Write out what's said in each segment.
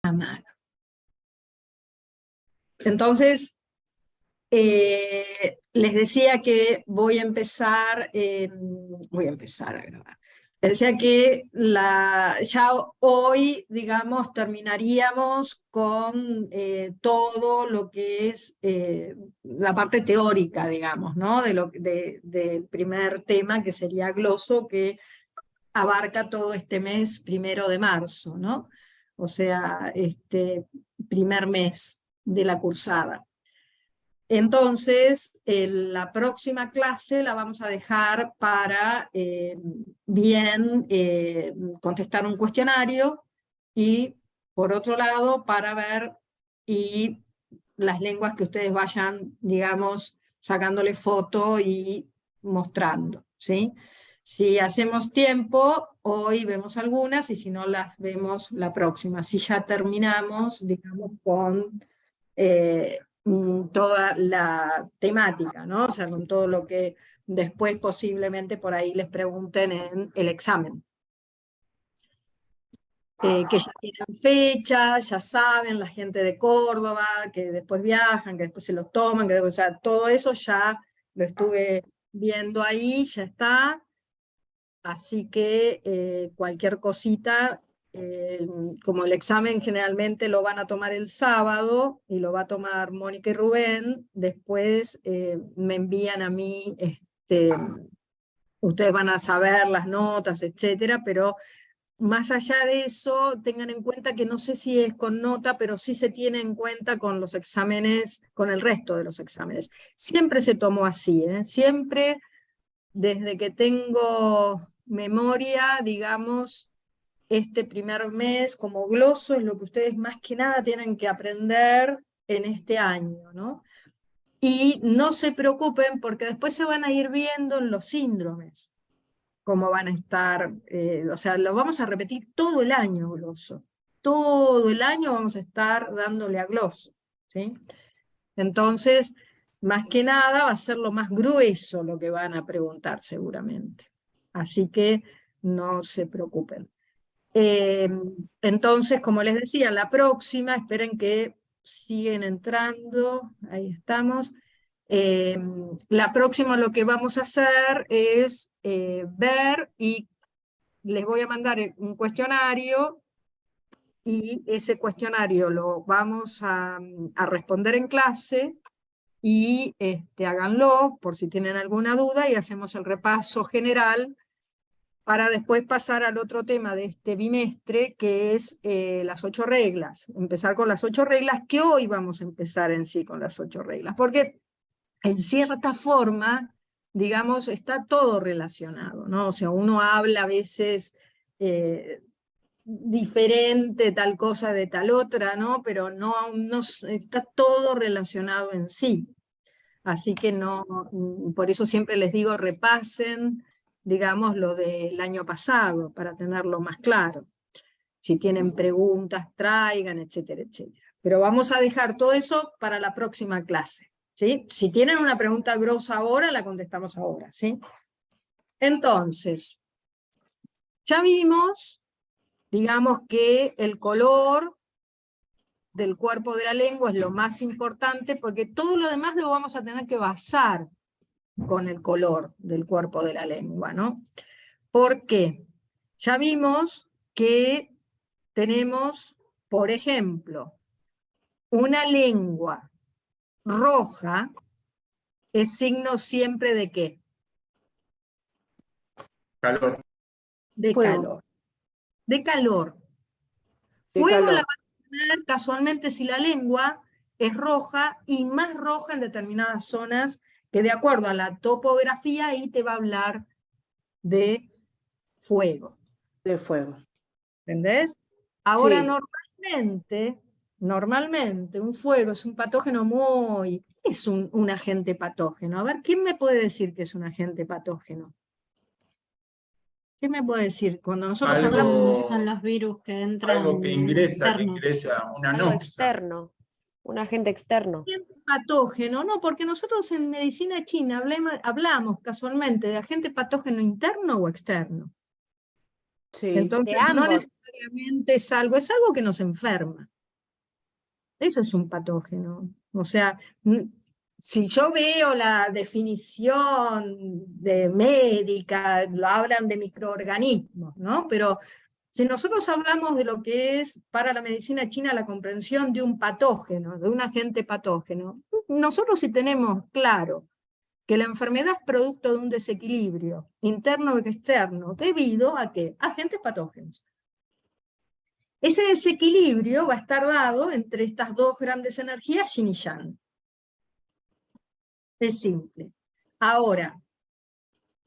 a mano. Entonces, les decía que voy a empezar a grabar. Les decía que ya hoy, digamos, terminaríamos con todo lo que es la parte teórica, digamos, ¿no? Del primer tema, que sería gloso, que abarca todo este mes 1 de marzo, ¿no? O sea, este primer mes de la cursada. Entonces, la próxima clase la vamos a dejar para contestar un cuestionario, y por otro lado para ver y las lenguas que ustedes vayan, digamos, sacándole foto y mostrando, ¿sí? Si hacemos tiempo, hoy vemos algunas, y si no, las vemos la próxima. Si ya terminamos, digamos, con toda la temática, ¿no? O sea, con todo lo que después posiblemente por ahí les pregunten en el examen. Que ya tienen fecha, ya saben, la gente de Córdoba, que después viajan, que después se los toman, que después, o sea, todo eso ya lo estuve viendo ahí, ya está. Así que cualquier cosita, como el examen generalmente lo van a tomar el sábado, y lo va a tomar Mónica y Rubén, después me envían a mí, ustedes van a saber las notas, etcétera, pero más allá de eso, tengan en cuenta que no sé si es con nota, pero sí se tiene en cuenta con los exámenes, con el resto de los exámenes. Siempre se tomó así, siempre, desde que tengo memoria, digamos, este primer mes como gloso es lo que ustedes más que nada tienen que aprender en este año, ¿no? Y no se preocupen, porque después se van a ir viendo en los síndromes cómo van a estar, o sea, lo vamos a repetir todo el año gloso. Todo el año vamos a estar dándole a gloso, ¿sí? Entonces, más que nada va a ser lo más grueso lo que van a preguntar seguramente. Así que no se preocupen. Entonces, como les decía, la próxima, esperen que siguen entrando, ahí estamos. La próxima lo que vamos a hacer es ver, y les voy a mandar un cuestionario, y ese cuestionario lo vamos a responder en clase, y háganlo por si tienen alguna duda, y hacemos el repaso general para después pasar al otro tema de este bimestre, que es las 8 reglas. Empezar con las 8 reglas, que hoy vamos a empezar en sí con las 8 reglas, porque en cierta forma, digamos, está todo relacionado, ¿no? O sea, uno habla a veces diferente tal cosa de tal otra, ¿no? Pero no está todo relacionado en sí. Así que no, por eso siempre les digo, repasen, digamos, lo del año pasado, para tenerlo más claro. Si tienen preguntas, traigan, etcétera, etcétera. Pero vamos a dejar todo eso para la próxima clase, ¿sí? Si tienen una pregunta grosa ahora, la contestamos ahora, ¿sí? Entonces, ya vimos, digamos, que el color del cuerpo de la lengua es lo más importante, porque todo lo demás lo vamos a tener que basar con el color del cuerpo de la lengua, ¿no? ¿Por qué? Ya vimos que tenemos, por ejemplo, una lengua roja es signo siempre ¿de qué? Calor. De Fuego. calor. De calor. De Fuego calor. la van a tener casualmente si la lengua es roja, y más roja en determinadas zonas, que de acuerdo a la topografía ahí te va a hablar de fuego. De fuego. ¿Entendés? Ahora, Sí. normalmente un fuego es un patógeno muy... ¿Qué es un agente patógeno? A ver, ¿quién me puede decir que es un agente patógeno? ¿Qué me puede decir? Cuando nosotros hablamos... Son los virus que entran Algo que ingresa, externos. una Algo noxa. externo, un agente externo. Agente patógeno, no, porque nosotros en medicina china hablamos casualmente de agente patógeno interno o externo. Sí. Entonces, De no ambos. necesariamente es algo que nos enferma. Eso es un patógeno. O sea, si yo veo la definición de médica, lo hablan de microorganismos, ¿no? Pero si nosotros hablamos de lo que es para la medicina china la comprensión de un patógeno, de un agente patógeno, nosotros sí tenemos claro que la enfermedad es producto de un desequilibrio interno y externo, debido a ¿qué? Agentes patógenos. Ese desequilibrio va a estar dado entre estas dos grandes energías, yin y yang. Es simple. Ahora,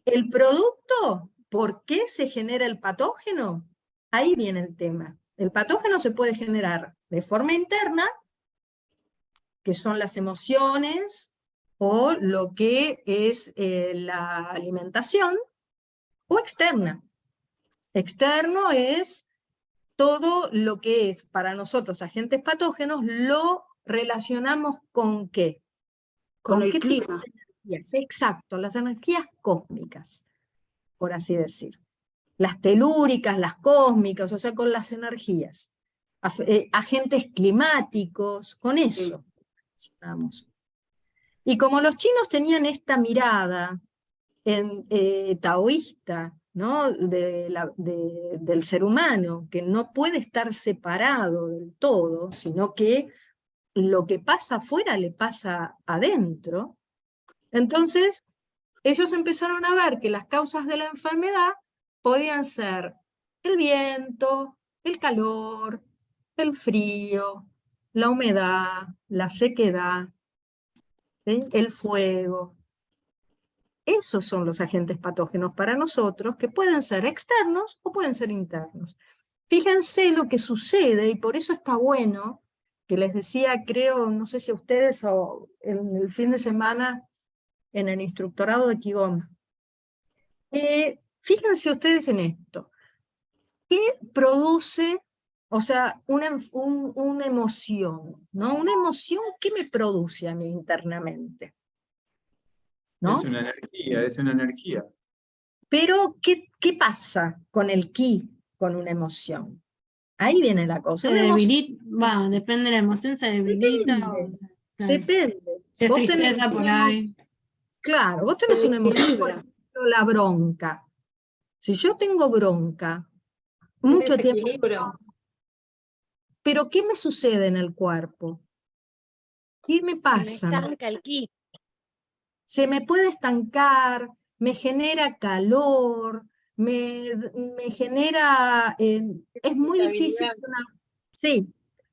el producto, ¿por qué se genera el patógeno? Ahí viene el tema. El patógeno se puede generar de forma interna, que son las emociones, o lo que es la alimentación, o externa. Externo es todo lo que es para nosotros agentes patógenos, lo relacionamos con ¿qué? Con el qué tipo clima. de energías? Exacto, las energías cósmicas, por así decir. Las telúricas, las cósmicas, o sea, con las energías. Agentes climáticos, con eso relacionamos. Y como los chinos tenían esta mirada taoísta, ¿no? Del ser humano, que no puede estar separado del todo, sino que lo que pasa afuera le pasa adentro, entonces ellos empezaron a ver que las causas de la enfermedad podían ser el viento, el calor, el frío, la humedad, la sequedad, ¿sí? El fuego. Esos son los agentes patógenos para nosotros, que pueden ser externos o pueden ser internos. Fíjense lo que sucede, y por eso está bueno, que les decía, creo, no sé si a ustedes o en el fin de semana, en el instructorado de Qigong. Fíjense ustedes en esto. ¿Qué produce, o sea, una emoción, ¿no? Una emoción, ¿qué me produce a mí internamente? ¿No? Es una energía, es una energía. Pero, ¿qué pasa con el ki, con una emoción? Ahí viene la cosa. Se Una emoción debilita, depende de la emoción, se debilita. depende, Claro. depende. Si es Vos tenés tristeza por una ahí. claro, vos tenés Se una emoción, por equilibra. ejemplo, la bronca. Si yo tengo bronca, mucho tiempo, Desequilibrio. pero ¿qué me sucede en el cuerpo? ¿Qué me Se me pasa? estanca el ki. Se me puede estancar, me genera calor, me genera, es muy difícil sí,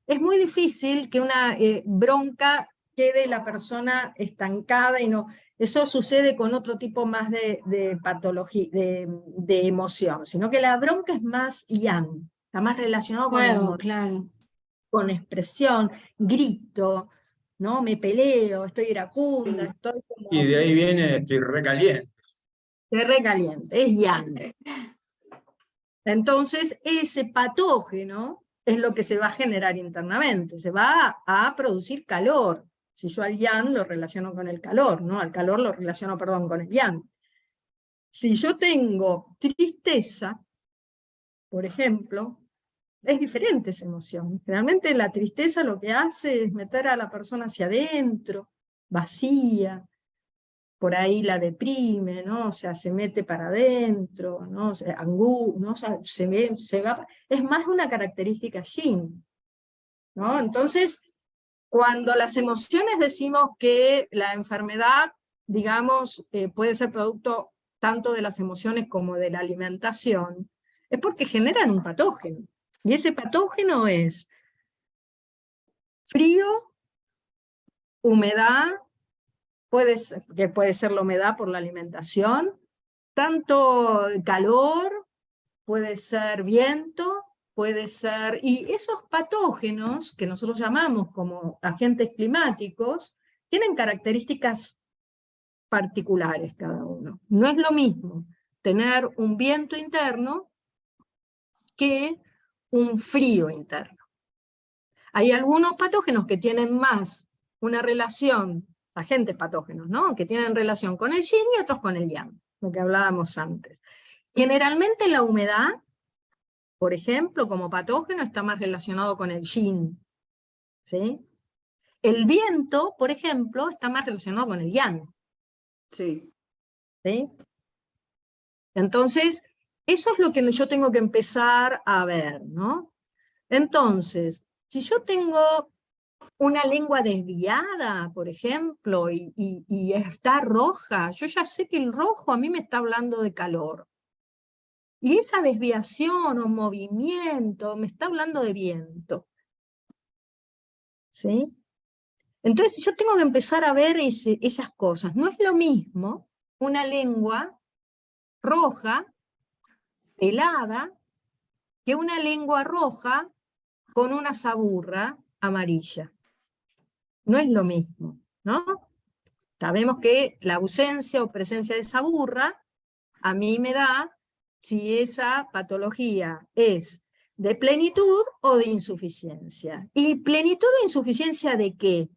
es muy difícil que una bronca quede la persona estancada y no, eso sucede con otro tipo más de patología, de emoción, sino que la bronca es más yang, está más relacionado con Fuego, claro. con expresión, grito, ¿no? Me peleo, estoy iracunda, Sí. estoy como Y de ahí viene, estoy recaliente. recaliente, es yang. Entonces, ese patógeno es lo que se va a generar internamente, se va a producir calor. Si yo al yang lo relaciono con el calor, ¿no? Al calor lo relaciono, perdón, con el yang. Si yo tengo tristeza, por ejemplo, es diferente esa emoción. Generalmente la tristeza lo que hace es meter a la persona hacia adentro, vacía, por ahí la deprime, ¿no? O sea, se mete para adentro, ¿no? O sea, ¿no? O sea, se va, es más una característica yin, ¿no? Entonces, cuando las emociones decimos que la enfermedad, digamos, puede ser producto tanto de las emociones como de la alimentación, es porque generan un patógeno. Y ese patógeno es frío, humedad, que puede ser la humedad por la alimentación, tanto calor, puede ser viento, puede ser... Y esos patógenos, que nosotros llamamos como agentes climáticos, tienen características particulares cada uno. No es lo mismo tener un viento interno que un frío interno. Hay algunos patógenos que tienen más una relación, agentes patógenos, ¿no? Que tienen relación con el yin y otros con el yang, lo que hablábamos antes. Generalmente la humedad por ejemplo, como patógeno está más relacionado con el yin, ¿sí? El viento, por ejemplo, está más relacionado con el yang, Sí. ¿sí? Entonces, eso es lo que yo tengo que empezar a ver, ¿no? Entonces, si yo tengo una lengua desviada, por ejemplo, y está roja, yo ya sé que el rojo a mí me está hablando de calor. Y esa desviación o movimiento me está hablando de viento. ¿Sí? Entonces yo tengo que empezar a ver esas cosas. No es lo mismo una lengua roja, pelada, que una lengua roja con una saburra amarilla. No es lo mismo, ¿no? Sabemos que la ausencia o presencia de saburra a mí me da si esa patología es de plenitud o de insuficiencia. ¿Y plenitud o insuficiencia de qué?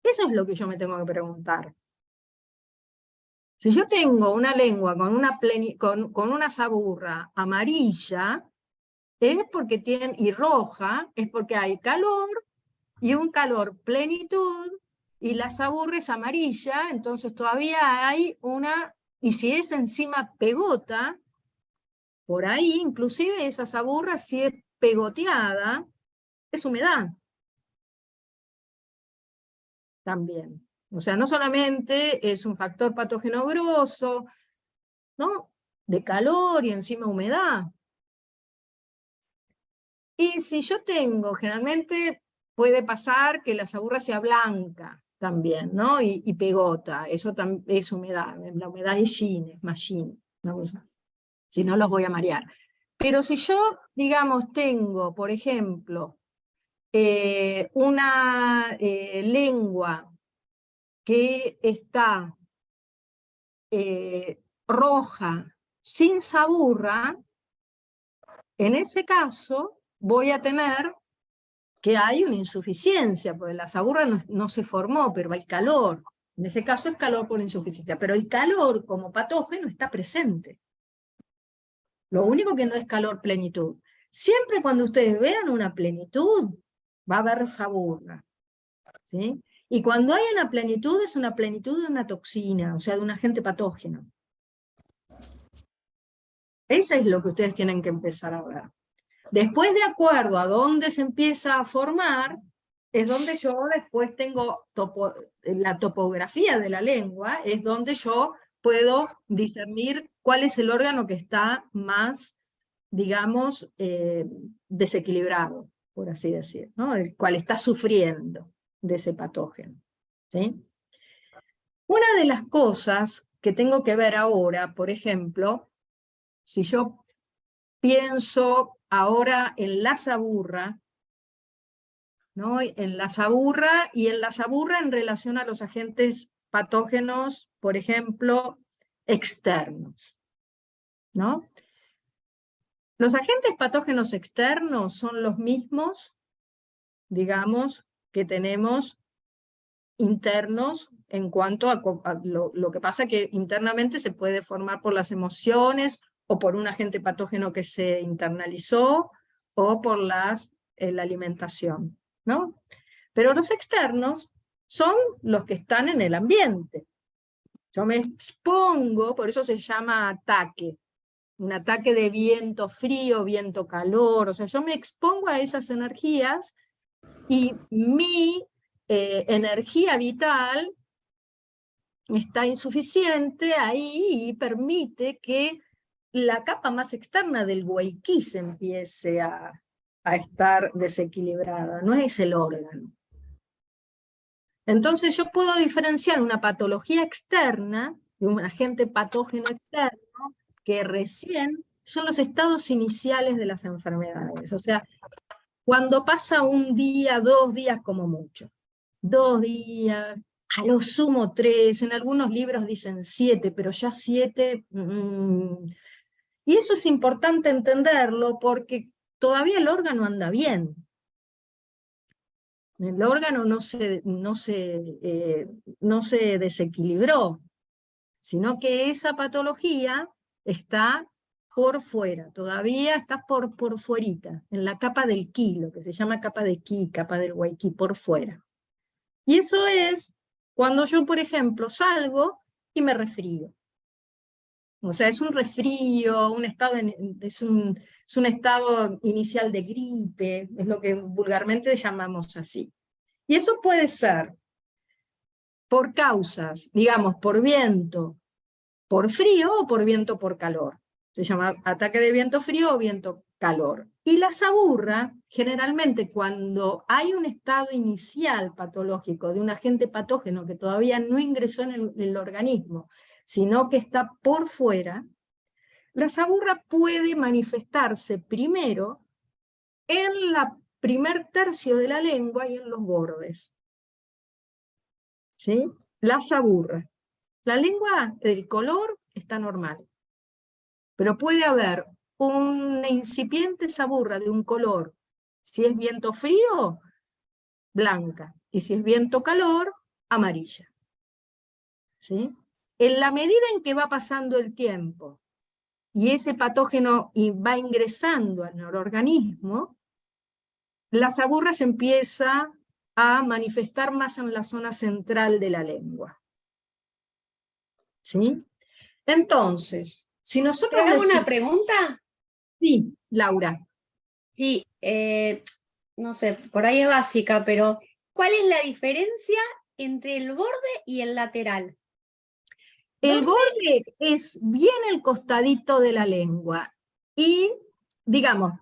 Eso es lo que yo me tengo que preguntar. Si yo tengo una lengua con una saburra amarilla, es porque y roja, es porque hay calor, y un calor plenitud, y la saburra es amarilla, entonces todavía hay y si es encima pegota, por ahí inclusive esa saburra, si es pegoteada, es humedad también. O sea, no solamente es un factor patógeno grosso, ¿no? De calor y encima humedad. Y si yo tengo, generalmente puede pasar que la saburra sea blanca también, ¿no? Y pegota, eso es humedad, la humedad es yin, es más yin, ¿no? Si no los voy a marear. Pero si yo, digamos, tengo, por ejemplo, una lengua que está roja, sin saburra, en ese caso voy a tener que hay una insuficiencia, porque la saburra no se formó, pero hay calor. En ese caso es calor por insuficiencia, pero el calor como patógeno está presente. Lo único que no es calor plenitud. Siempre cuando ustedes vean una plenitud, va a haber saburra, ¿sí? Y cuando hay una plenitud, es una plenitud de una toxina, o sea, de un agente patógeno. Eso es lo que ustedes tienen que empezar a ver. Después, de acuerdo a dónde se empieza a formar, es donde yo después tengo la topografía de la lengua, es donde yo puedo discernir cuál es el órgano que está más, digamos, desequilibrado, por así decir, ¿no? El cual está sufriendo de ese patógeno, ¿sí? Una de las cosas que tengo que ver ahora, por ejemplo, si yo pienso ahora en la saburra, ¿no? En la saburra y en la saburra en relación a los agentes patógenos, por ejemplo, externos, ¿no? Los agentes patógenos externos son los mismos, digamos, que tenemos internos en cuanto a lo que pasa que internamente se puede formar por las emociones o por un agente patógeno que se internalizó o por la alimentación, ¿no? Pero los externos son los que están en el ambiente. Yo me expongo, por eso se llama ataque, un ataque de viento frío, viento calor, o sea, yo me expongo a esas energías y mi energía vital está insuficiente ahí y permite que la capa más externa del Guayquí se empiece a estar desequilibrada, no es el órgano. Entonces yo puedo diferenciar una patología externa de un agente patógeno externo que recién son los estados iniciales de las enfermedades. O sea, cuando pasa un día, 2 días como mucho. 2 días, a lo sumo 3, en algunos libros dicen 7, pero ya 7... Y eso es importante entenderlo porque todavía el órgano anda bien. El órgano no se desequilibró, sino que esa patología está por fuera, todavía estás por fuerita, en la capa del ki, lo que se llama capa de ki, capa del wei ki, por fuera. Y eso es cuando yo, por ejemplo, salgo y me resfrío. O sea, es un resfrío, es un estado inicial de gripe, es lo que vulgarmente llamamos así. Y eso puede ser por causas, digamos, por viento, por frío o por viento por calor. Se llama ataque de viento frío o viento calor. Y la saburra, generalmente cuando hay un estado inicial patológico de un agente patógeno que todavía no ingresó en el organismo, sino que está por fuera, la saburra puede manifestarse primero en la primer tercio de la lengua y en los bordes. ¿Sí? La saburra. La lengua, el color está normal, pero puede haber una incipiente saburra de un color, si es viento frío, blanca, y si es viento calor, amarilla. ¿Sí? En la medida en que va pasando el tiempo y ese patógeno va ingresando en el organismo, la saburra se empieza a manifestar más en la zona central de la lengua. ¿Sí? Entonces, si ¿Te nosotros hago decimos... una pregunta? Sí, Laura. Sí, no sé, por ahí es básica, pero ¿cuál es la diferencia entre el borde y el lateral? El borde es bien el costadito de la lengua. Y, digamos,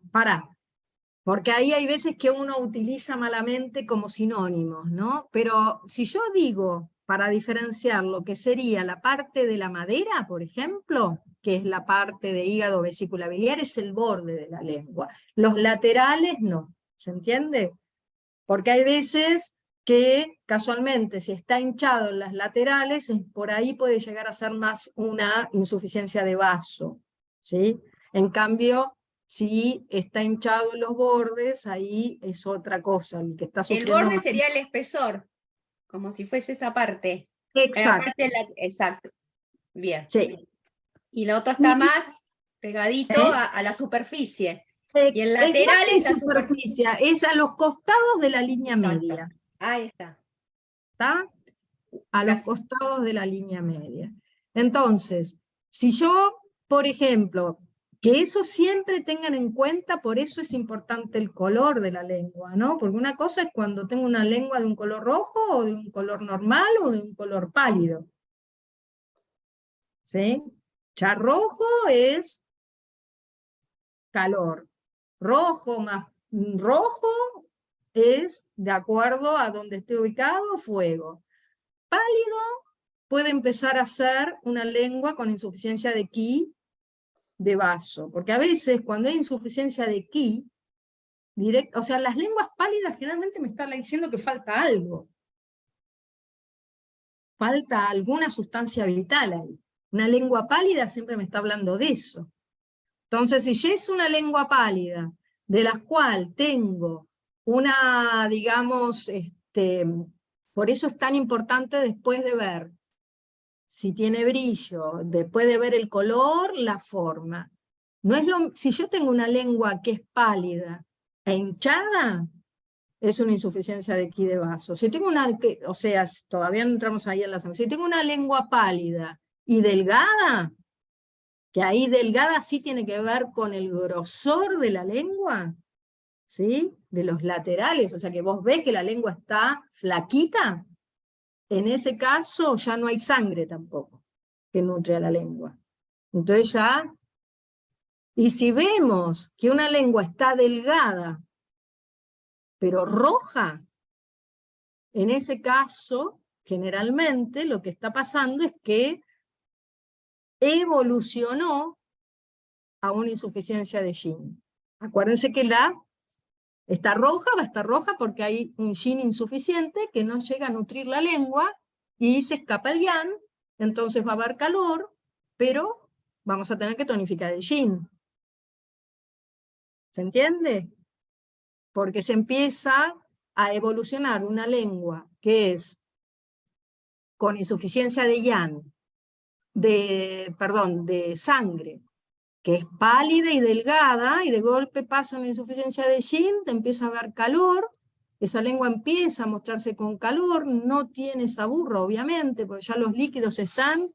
porque ahí hay veces que uno utiliza malamente como sinónimos, ¿no? Pero si yo digo, para diferenciar lo que sería la parte de la madera, por ejemplo, que es la parte de hígado vesícula biliar, es el borde de la lengua. Los laterales no, ¿se entiende? Porque hay veces que casualmente si está hinchado en las laterales, por ahí puede llegar a ser más una insuficiencia de vaso, ¿sí? En cambio, si está hinchado en los bordes, ahí es otra cosa, el que está El sufriendo borde más. sería el espesor, como si fuese esa parte. Exacto, Exacto, bien. sí. Y la otra está Y, más pegadito ¿eh? a la superficie. Y el Es más lateral que es la superficie. superficie, es a los costados de la línea Exacto. media, Ahí está. ¿está? A los Gracias. costados de la línea media. Entonces, si yo, por ejemplo, que eso siempre tengan en cuenta, por eso es importante el color de la lengua, ¿no? Porque una cosa es cuando tengo una lengua de un color rojo, o de un color normal, o de un color pálido. ¿Sí? Ya rojo es calor. Rojo más rojo es, de acuerdo a donde esté ubicado, fuego. Pálido puede empezar a ser una lengua con insuficiencia de ki de vaso, porque a veces cuando hay insuficiencia de ki, o sea, las lenguas pálidas generalmente me están diciendo que falta algo, falta alguna sustancia vital ahí. Una lengua pálida siempre me está hablando de eso. Entonces, si ya es una lengua pálida, de la cual tengo una, digamos, por eso es tan importante después de ver si tiene brillo, después de ver el color, la forma. No es si yo tengo una lengua que es pálida e hinchada, es una insuficiencia de ki de vaso. Si tengo o sea, todavía no entramos ahí en la sangre. Si tengo una lengua pálida y delgada, que ahí delgada sí tiene que ver con el grosor de la lengua, ¿sí? De los laterales, o sea que vos ves que la lengua está flaquita, en ese caso ya no hay sangre tampoco que nutre a la lengua. Entonces ya, y si vemos que una lengua está delgada, pero roja, en ese caso, generalmente lo que está pasando es que evolucionó a una insuficiencia de yin. Acuérdense que está roja, va a estar roja porque hay un yin insuficiente que no llega a nutrir la lengua y se escapa el yang, entonces va a haber calor, pero vamos a tener que tonificar el yin. ¿Se entiende? Porque se empieza a evolucionar una lengua que es con insuficiencia de yang, de sangre, que es pálida y delgada, y de golpe pasa una insuficiencia de yin, te empieza a dar calor, esa lengua empieza a mostrarse con calor, no tiene saburra, obviamente, porque ya los líquidos están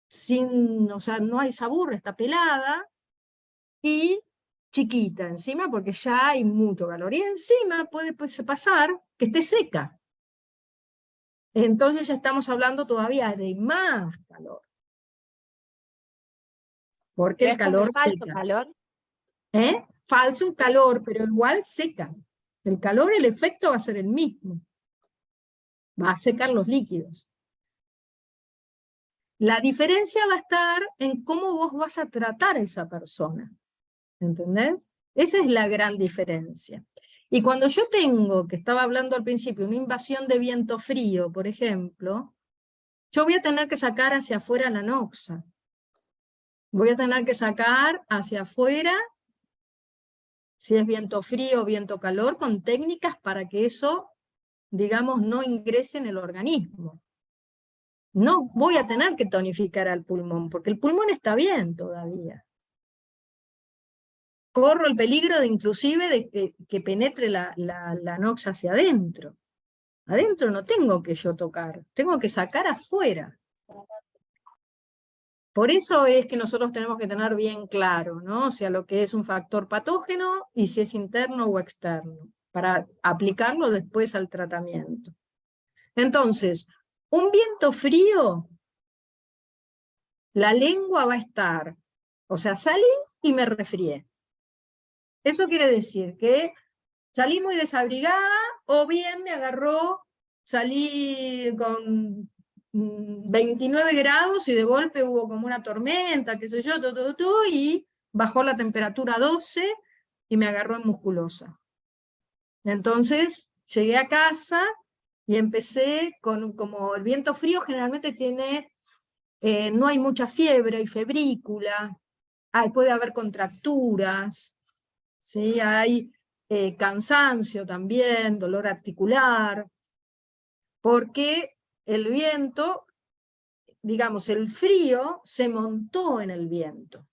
sin, o sea, no hay saburra, está pelada, y chiquita encima, porque ya hay mucho calor. Y encima puede pasar que esté seca. Entonces ya estamos hablando todavía de más calor. Porque el Es como calor falso seca. calor. Falso calor, pero igual seca. El calor, el efecto va a ser el mismo. Va a secar los líquidos. La diferencia va a estar en cómo vos vas a tratar a esa persona. ¿Entendés? Esa es la gran diferencia. Y cuando yo tengo, que estaba hablando al principio, una invasión de viento frío, por ejemplo, yo voy a tener que sacar hacia afuera la noxa. Voy a tener que sacar hacia afuera, si es viento frío o viento calor, con técnicas para que eso, digamos, no ingrese en el organismo. No voy a tener que tonificar al pulmón, porque el pulmón está bien todavía. Corro el peligro de inclusive de que penetre la noxa hacia adentro. Adentro no tengo que yo tocar, tengo que sacar afuera. Por eso es que nosotros tenemos que tener bien claro, ¿no? O sea, lo que es un factor patógeno y si es interno o externo, para aplicarlo después al tratamiento. Entonces, un viento frío, la lengua va a estar, o sea, salí y me resfrié. Eso quiere decir que salí muy desabrigada, o bien me agarró, salí con 29 grados y de golpe hubo como una tormenta, qué sé yo, y bajó la temperatura a 12 y me agarró en musculosa. Entonces llegué a casa y empecé como el viento frío generalmente tiene, no hay mucha fiebre, hay febrícula, puede haber contracturas, ¿sí? Hay cansancio también, dolor articular, porque el viento, digamos, el frío se montó en el viento.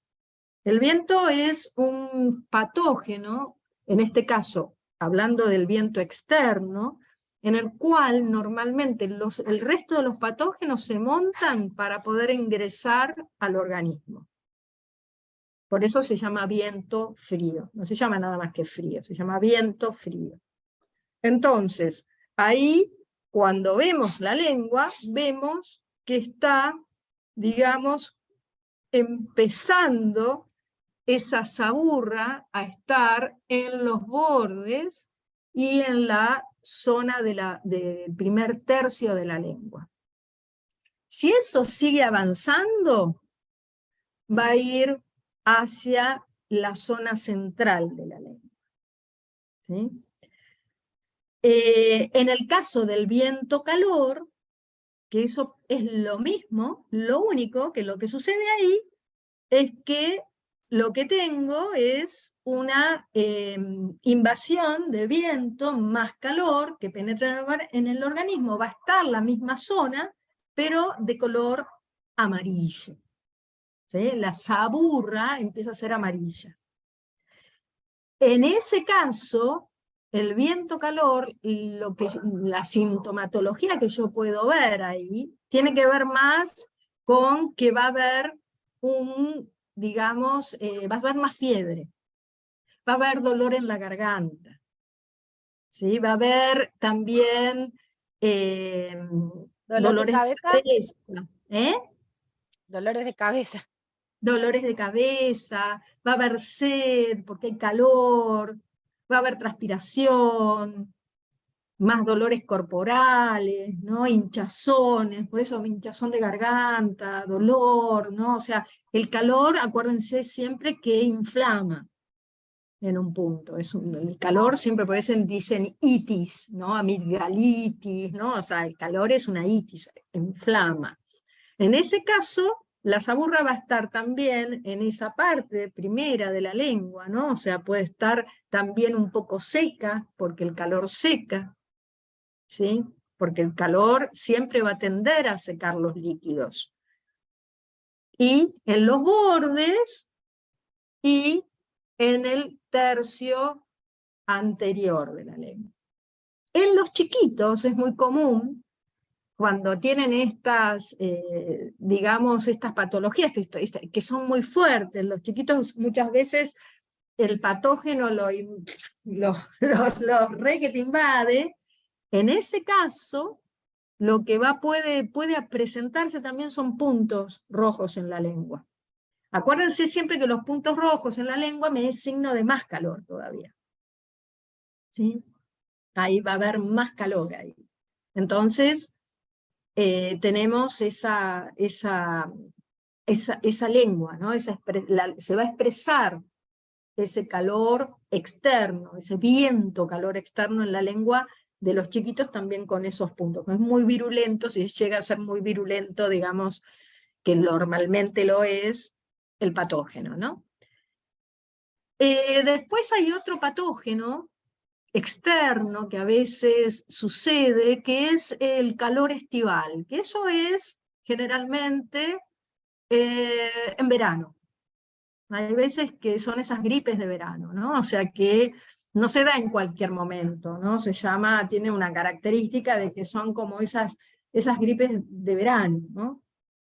El viento es un patógeno, en este caso, hablando del viento externo, en el cual normalmente el resto de los patógenos se montan para poder ingresar al organismo. Por eso se llama viento frío, no se llama nada más que frío, se llama viento frío. Entonces, ahí, cuando vemos la lengua, vemos que está, digamos, empezando esa saburra a estar en los bordes y en la zona del primer tercio de la lengua. Si eso sigue avanzando, va a ir hacia la zona central de la lengua. ¿Sí? En el caso del viento calor, que eso es lo mismo, lo único que lo que sucede ahí es que lo que tengo es una invasión de viento más calor que penetra en el organismo, va a estar la misma zona, pero de color amarillo. ¿Sí? La saburra empieza a ser amarilla. En ese caso, el viento calor, la sintomatología que yo puedo ver ahí, tiene que ver más con que va a haber digamos, va a haber más fiebre, va a haber dolor en la garganta, ¿sí? Va a haber también dolores de cabeza, Dolores de cabeza. dolores de cabeza, va a haber sed porque hay calor, va a haber transpiración, más dolores corporales, ¿no? Hinchazones, por eso hinchazón de garganta, dolor, ¿no? O sea, el calor, acuérdense siempre que inflama en un punto. El calor siempre por eso dicen itis, ¿no? Amigdalitis, ¿no? O sea, el calor es una itis, inflama. En ese caso, la saburra va a estar también en esa parte primera de la lengua, ¿no? O sea, puede estar también un poco seca, porque el calor seca, ¿sí? Porque el calor siempre va a tender a secar los líquidos. y en los bordes y en el tercio anterior de la lengua. En los chiquitos es muy común, cuando tienen estas, digamos, estas patologías que son muy fuertes, los chiquitos muchas veces el patógeno lo re que te invade. En ese caso, lo que puede presentarse también son puntos rojos en la lengua. Acuérdense siempre que los puntos rojos en la lengua me es signo de más calor todavía. ¿Sí? Ahí va a haber más calor ahí. Entonces, tenemos esa lengua, ¿no? Se va a expresar ese calor externo, ese viento calor externo en la lengua de los chiquitos también con esos puntos. No es muy virulento, si llega a ser muy virulento, digamos, que normalmente lo es, el patógeno, ¿no? Después hay otro patógeno externo que a veces sucede, que es el calor estival, que eso es generalmente en verano. Hay veces que son esas gripes de verano, ¿no? O sea que no se da en cualquier momento, ¿no? Tiene una característica de que son como esas gripes de verano, ¿no?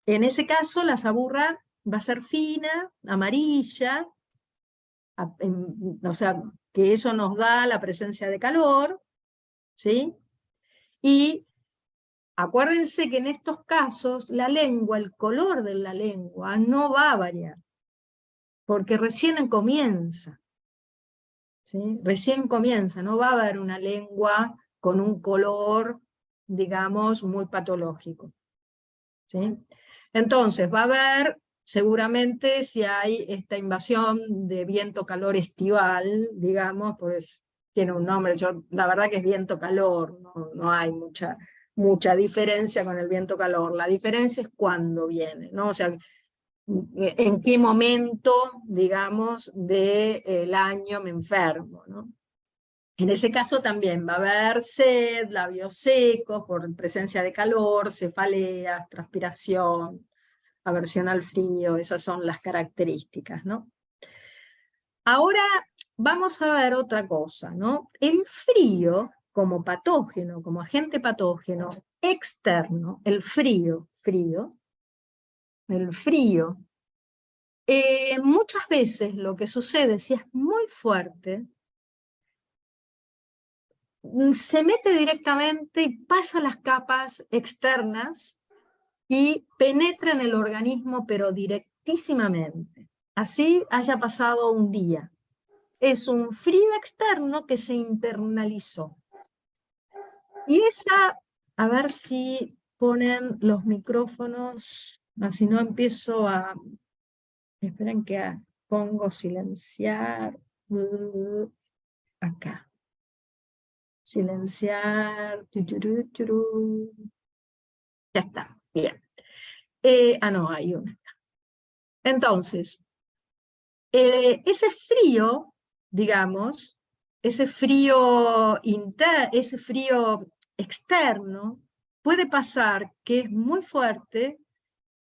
En ese caso la saburra va a ser fina, amarilla, o sea, que eso nos da la presencia de calor, ¿sí? Y acuérdense que en estos casos la lengua, el color de la lengua no va a variar, porque recién comienza, ¿sí? Recién comienza, no va a haber una lengua con un color, digamos, muy patológico, ¿sí? Entonces va a haber, seguramente, si hay esta invasión de viento-calor estival, digamos, pues tiene un nombre, la verdad que es viento-calor, no hay mucha diferencia con el viento-calor, la diferencia es cuándo viene, ¿no? O sea, en qué momento, digamos, del año me enfermo, ¿no? En ese caso también va a haber sed, labios secos por presencia de calor, cefaleas, transpiración, aversión al frío, esas son las características, ¿no? Ahora vamos a ver otra cosa, ¿no? El frío como patógeno, como agente patógeno externo, el frío, muchas veces lo que sucede, si es muy fuerte, se mete directamente y pasa las capas externas y penetra en el organismo, pero directísimamente. Así haya pasado un día. Es un frío externo que se internalizó. Y a ver si ponen los micrófonos, así no empiezo a... Esperen que pongo silenciar. Acá. Silenciar. Ya está, bien. No, hay una. Entonces, ese frío, digamos, ese frío externo, puede pasar que es muy fuerte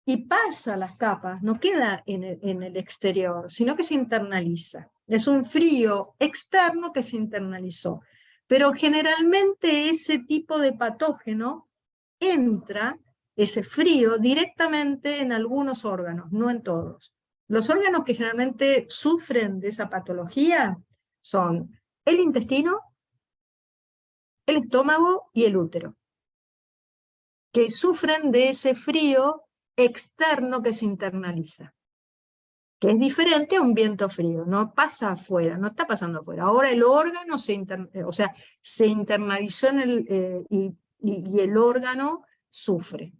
y pasa las capas, no queda en el exterior, sino que se internaliza. Es un frío externo que se internalizó. Pero generalmente ese tipo de patógeno entra, ese frío, directamente en algunos órganos, no en todos. Los órganos que generalmente sufren de esa patología son el intestino, el estómago y el útero, que sufren de ese frío externo que se internaliza, que es diferente a un viento frío, no pasa afuera, no está pasando afuera. Ahora el órgano se internalizó y el órgano sufre.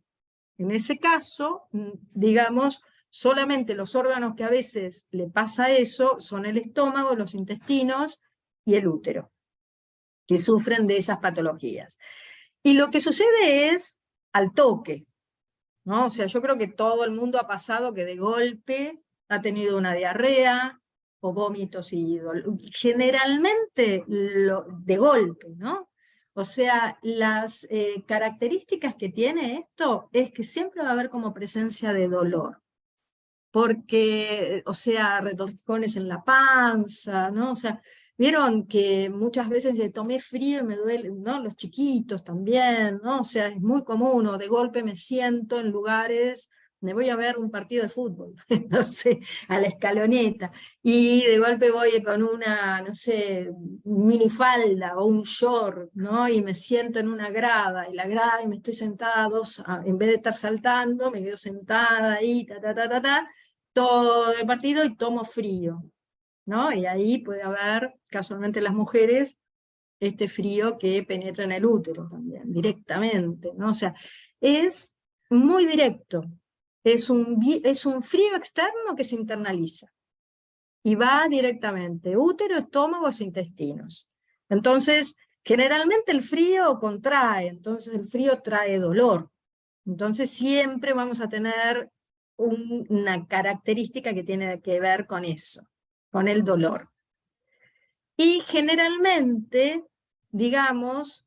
En ese caso, digamos, solamente los órganos que a veces le pasa eso son el estómago, los intestinos y el útero, que sufren de esas patologías. Y lo que sucede es al toque, ¿no? O sea, yo creo que todo el mundo ha pasado que de golpe ha tenido una diarrea o vómitos y generalmente de golpe, ¿no? O sea, las características que tiene esto es que siempre va a haber como presencia de dolor. porque, o sea, retortijones en la panza, ¿no? O sea, vieron que muchas veces tomé frío y me duele, ¿no? Los chiquitos también, ¿no? O sea, es muy común, o de golpe me siento en lugares, me voy a ver un partido de fútbol, no sé, a la escaloneta, y de golpe voy con una, no sé, minifalda o un short, ¿no? Y me siento en una grada, y la grada, y me estoy sentada en vez de estar saltando, me quedo sentada ahí, todo el partido y tomo frío, ¿no? Y ahí puede haber, casualmente las mujeres, este frío que penetra en el útero también, directamente, ¿no? O sea, es muy directo, es un frío externo que se internaliza, y va directamente, útero, estómagos e intestinos. Entonces, generalmente el frío contrae, entonces el frío trae dolor. Entonces siempre vamos a tener una característica que tiene que ver con eso, con el dolor. Y generalmente, digamos,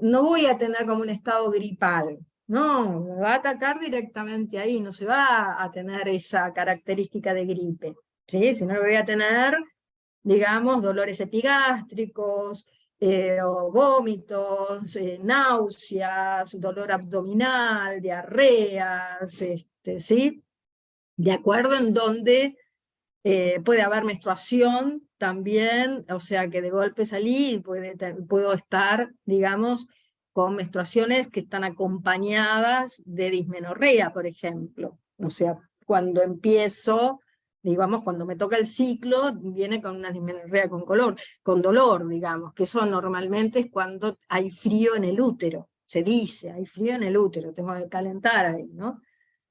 no voy a tener como un estado gripal, no, me va a atacar directamente ahí, no se va a tener esa característica de gripe, ¿sí? Sino voy a tener, digamos, dolores epigástricos, o vómitos, náuseas, dolor abdominal, diarreas, ¿sí? De acuerdo en donde puede haber menstruación también, o sea que de golpe salí y puedo estar, digamos, con menstruaciones que están acompañadas de dismenorrea, por ejemplo. O sea, cuando empiezo, digamos, cuando me toca el ciclo, viene con una dismenorrea con dolor, digamos, que eso normalmente es cuando hay frío en el útero, se dice, hay frío en el útero, tengo que calentar ahí, ¿no?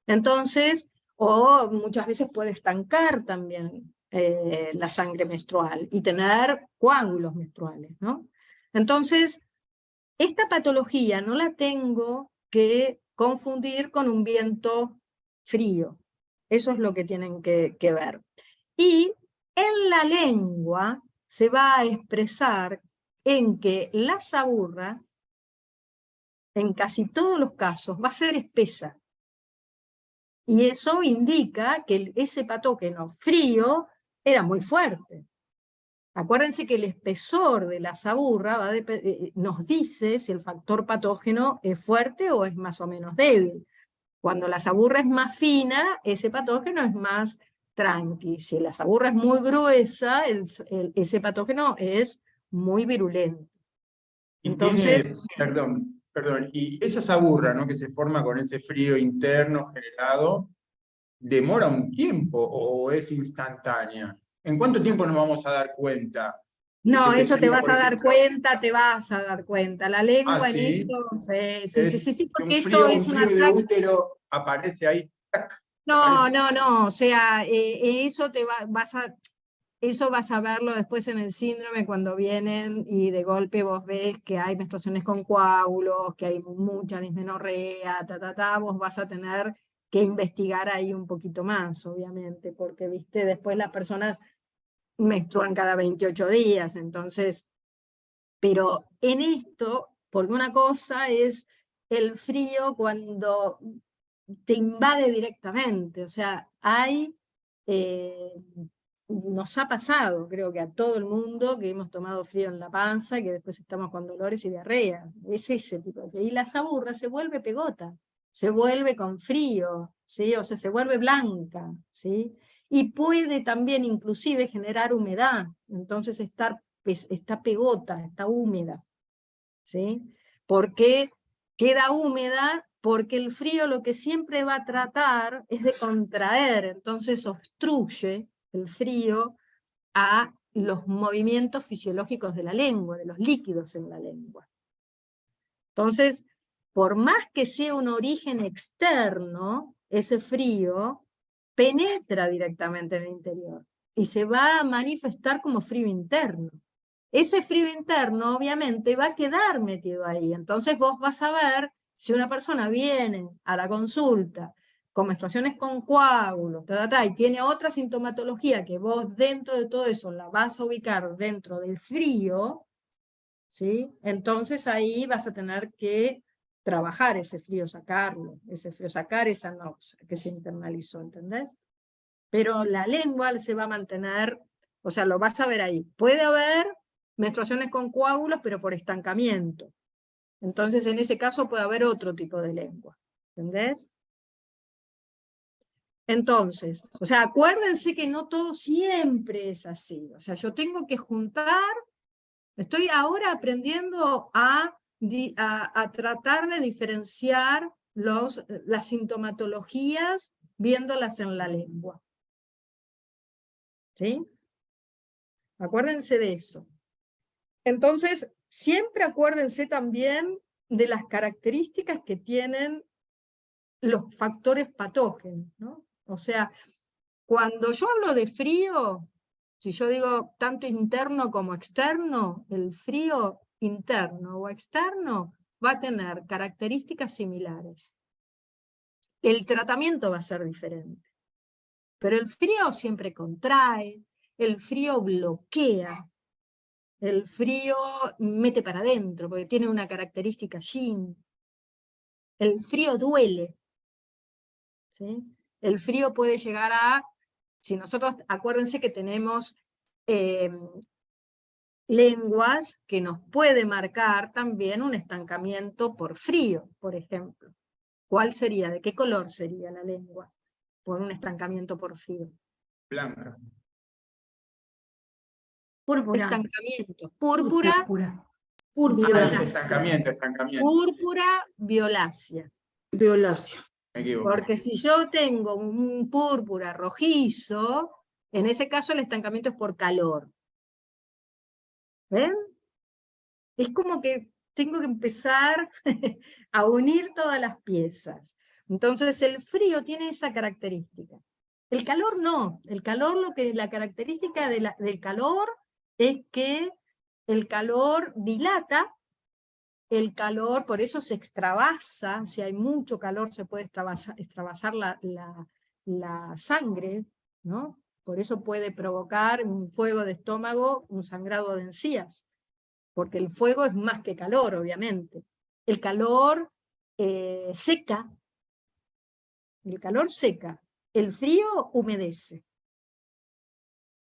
Entonces, o muchas veces puede estancar también la sangre menstrual y tener coágulos menstruales, ¿no? Entonces, esta patología no la tengo que confundir con un viento frío. Eso es lo que tienen que ver. Y en la lengua se va a expresar en que la saburra, en casi todos los casos, va a ser espesa. Y eso indica que ese patógeno frío era muy fuerte. Acuérdense que el espesor de la saburra nos dice si el factor patógeno es fuerte o es más o menos débil. Cuando la saburra es más fina, ese patógeno es más tranqui. Si la saburra es muy gruesa, ese patógeno es muy virulento. Y Entonces, perdón, y esa saburra, ¿no? Que se forma con ese frío interno generado, ¿demora un tiempo o es instantánea? ¿En cuánto tiempo nos vamos a dar cuenta de que no, ese eso te frío, vas por a dar ejemplo, cuenta, te vas a dar cuenta. La lengua en sí, esto, sí, es porque esto un es un frío de ataque. útero, aparece ahí, ¡tac! No, Aparece. o sea, eso vas a verlo después en el síndrome cuando vienen y de golpe vos ves que hay menstruaciones con coágulos, que hay mucha dismenorrea, vos vas a tener que investigar ahí un poquito más, obviamente, porque, viste, después las personas menstruan cada 28 días, entonces, pero en esto, porque una cosa es el frío cuando te invade directamente, o sea, nos ha pasado, creo que a todo el mundo, que hemos tomado frío en la panza, que después estamos con dolores y diarrea, es ese tipo de frío. Y la saburra se vuelve pegota, se vuelve con frío, ¿sí? O sea, se vuelve blanca, ¿sí? Y puede también inclusive generar humedad, entonces está pegota, está húmeda, ¿sí? Porque queda húmeda, porque el frío lo que siempre va a tratar es de contraer, entonces obstruye el frío a los movimientos fisiológicos de la lengua, de los líquidos en la lengua. Entonces, por más que sea un origen externo, ese frío penetra directamente en el interior y se va a manifestar como frío interno. Ese frío interno obviamente va a quedar metido ahí, entonces vos vas a ver si una persona viene a la consulta con menstruaciones con coágulos, y tiene otra sintomatología que vos dentro de todo eso la vas a ubicar dentro del frío, ¿sí? Entonces ahí vas a tener que trabajar ese frío, sacarlo, sacar esa náusea que se internalizó, ¿entendés? Pero la lengua se va a mantener, o sea, lo vas a ver ahí. Puede haber menstruaciones con coágulos, pero por estancamiento. Entonces, en ese caso puede haber otro tipo de lengua, ¿entendés? Entonces, o sea, acuérdense que no todo siempre es así. O sea, yo tengo que juntar, estoy ahora aprendiendo a tratar de diferenciar las sintomatologías viéndolas en la lengua. ¿Sí? Acuérdense de eso. Entonces, siempre acuérdense también de las características que tienen los factores patógenos, ¿no? O sea, cuando yo hablo de frío, si yo digo tanto interno como externo, el frío interno o externo va a tener características similares. El tratamiento va a ser diferente. Pero el frío siempre contrae, el frío bloquea, el frío mete para adentro, porque tiene una característica yin. El frío duele. ¿Sí? El frío puede llegar a, si nosotros, acuérdense que tenemos lenguas que nos puede marcar también un estancamiento por frío, por ejemplo. ¿Cuál sería? ¿De qué color sería la lengua por un estancamiento por frío? Blanca. Púrpura. Estancamiento. Púrpura, Ah, estancamiento. púrpura violácea. Violácea. Me equivoco. Porque si yo tengo un púrpura rojizo, en ese caso el estancamiento es por calor. ¿Ven? Es como que tengo que empezar a unir todas las piezas. Entonces el frío tiene esa característica. El calor no. El calor, la característica del calor es que el calor dilata, el calor, por eso se extravasa, si hay mucho calor se puede extravasar la sangre, ¿no? Por eso puede provocar un fuego de estómago, un sangrado de encías, porque el fuego es más que calor, obviamente. El calor seca, el frío humedece,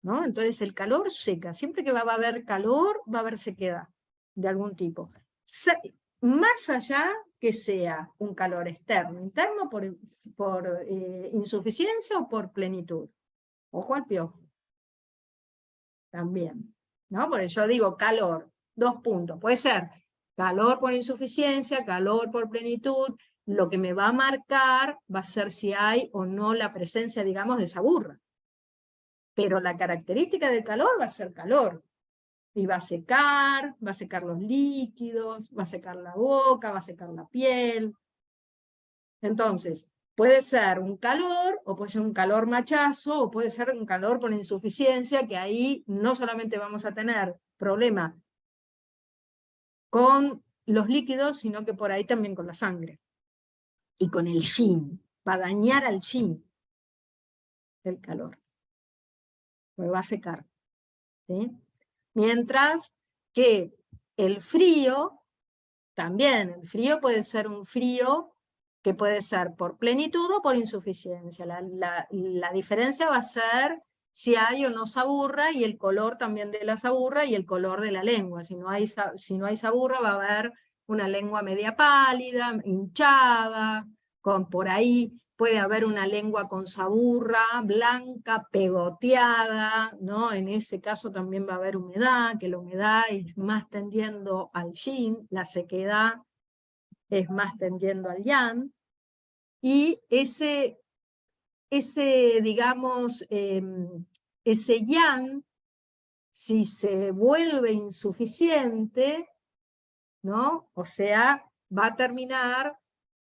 ¿no? Entonces el calor seca, siempre que va a haber calor, va a haber sequedad de algún tipo. Más allá que sea un calor externo, interno por insuficiencia o por plenitud. Ojo al piojo. También, ¿no? Por eso yo digo calor, 2 puntos. Puede ser calor por insuficiencia, calor por plenitud. Lo que me va a marcar va a ser si hay o no la presencia, digamos, de esa burra. Pero la característica del calor va a ser calor. Y va a secar los líquidos, va a secar la boca, va a secar la piel. Entonces, puede ser un calor, o puede ser un calor machazo, o puede ser un calor por insuficiencia, que ahí no solamente vamos a tener problema con los líquidos, sino que por ahí también con la sangre. Y con el yin. Va a dañar al yin el calor. Pues va a secar. ¿Sí? Mientras que el frío, también, el frío puede ser un frío que puede ser por plenitud o por insuficiencia. La diferencia va a ser si hay o no saburra, y el color también de la saburra y el color de la lengua. Si no hay saburra, va a haber una lengua media pálida, hinchada, por ahí puede haber una lengua con saburra, blanca, pegoteada, ¿no? En ese caso también va a haber humedad, que la humedad es más tendiendo al yin, la sequedad es más tendiendo al yang, y ese digamos, ese yang, si se vuelve insuficiente, ¿no? O sea, va a terminar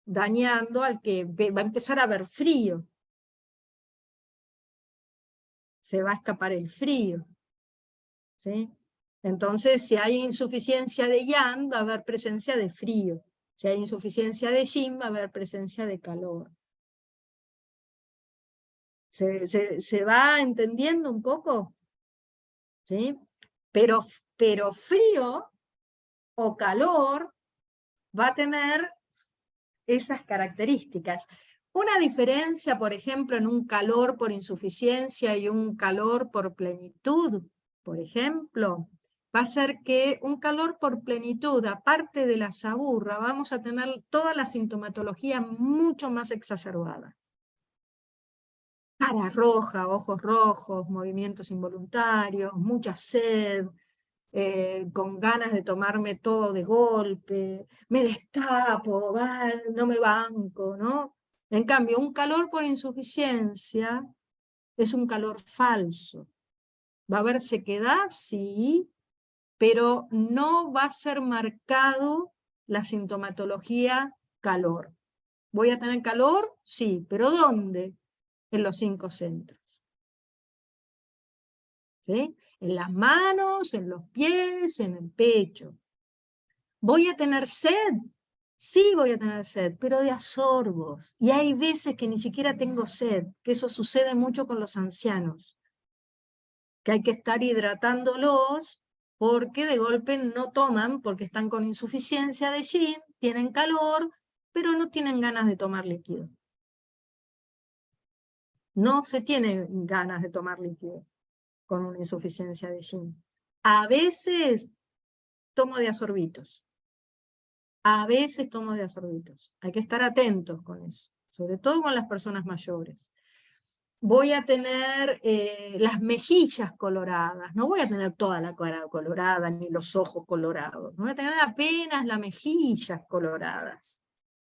dañando al que va a empezar a haber frío. Se va a escapar el frío. ¿Sí? Entonces, si hay insuficiencia de yang, va a haber presencia de frío. Si hay insuficiencia de yin, va a haber presencia de calor. ¿Se va entendiendo un poco? ¿Sí? Pero frío o calor va a tener esas características. Una diferencia, por ejemplo, en un calor por insuficiencia y un calor por plenitud, por ejemplo, va a ser que un calor por plenitud, aparte de la saburra, vamos a tener toda la sintomatología mucho más exacerbada. Cara roja, ojos rojos, movimientos involuntarios, mucha sed, con ganas de tomarme todo de golpe, me destapo, no me banco, ¿no? En cambio, un calor por insuficiencia es un calor falso. ¿Va a haber sequedad? Sí, pero no va a ser marcado la sintomatología calor. ¿Voy a tener calor? Sí, pero ¿dónde? En los 5 centros. ¿Sí? En las manos, en los pies, en el pecho. ¿Voy a tener sed? Sí voy a tener sed, pero de a sorbos. Y hay veces que ni siquiera tengo sed, que eso sucede mucho con los ancianos, que hay que estar hidratándolos porque de golpe no toman, porque están con insuficiencia de yin, tienen calor, pero no tienen ganas de tomar líquido. No se tienen ganas de tomar líquido con una insuficiencia de yin. A veces tomo diazorbitos. A veces tomo diazorbitos. Hay que estar atentos con eso, sobre todo con las personas mayores. Voy a tener las mejillas coloradas, no voy a tener toda la cara colorada ni los ojos colorados, voy a tener apenas las mejillas coloradas.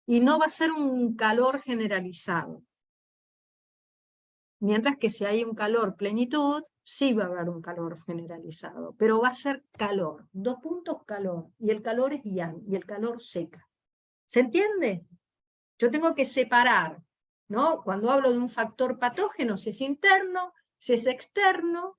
Y no va a ser un calor generalizado. Mientras que si hay un calor plenitud, sí va a haber un calor generalizado, pero va a ser calor, 2 puntos calor, y el calor es yang, y el calor seca. ¿Se entiende? Yo tengo que separar, ¿no? Cuando hablo de un factor patógeno, si es interno, si es externo.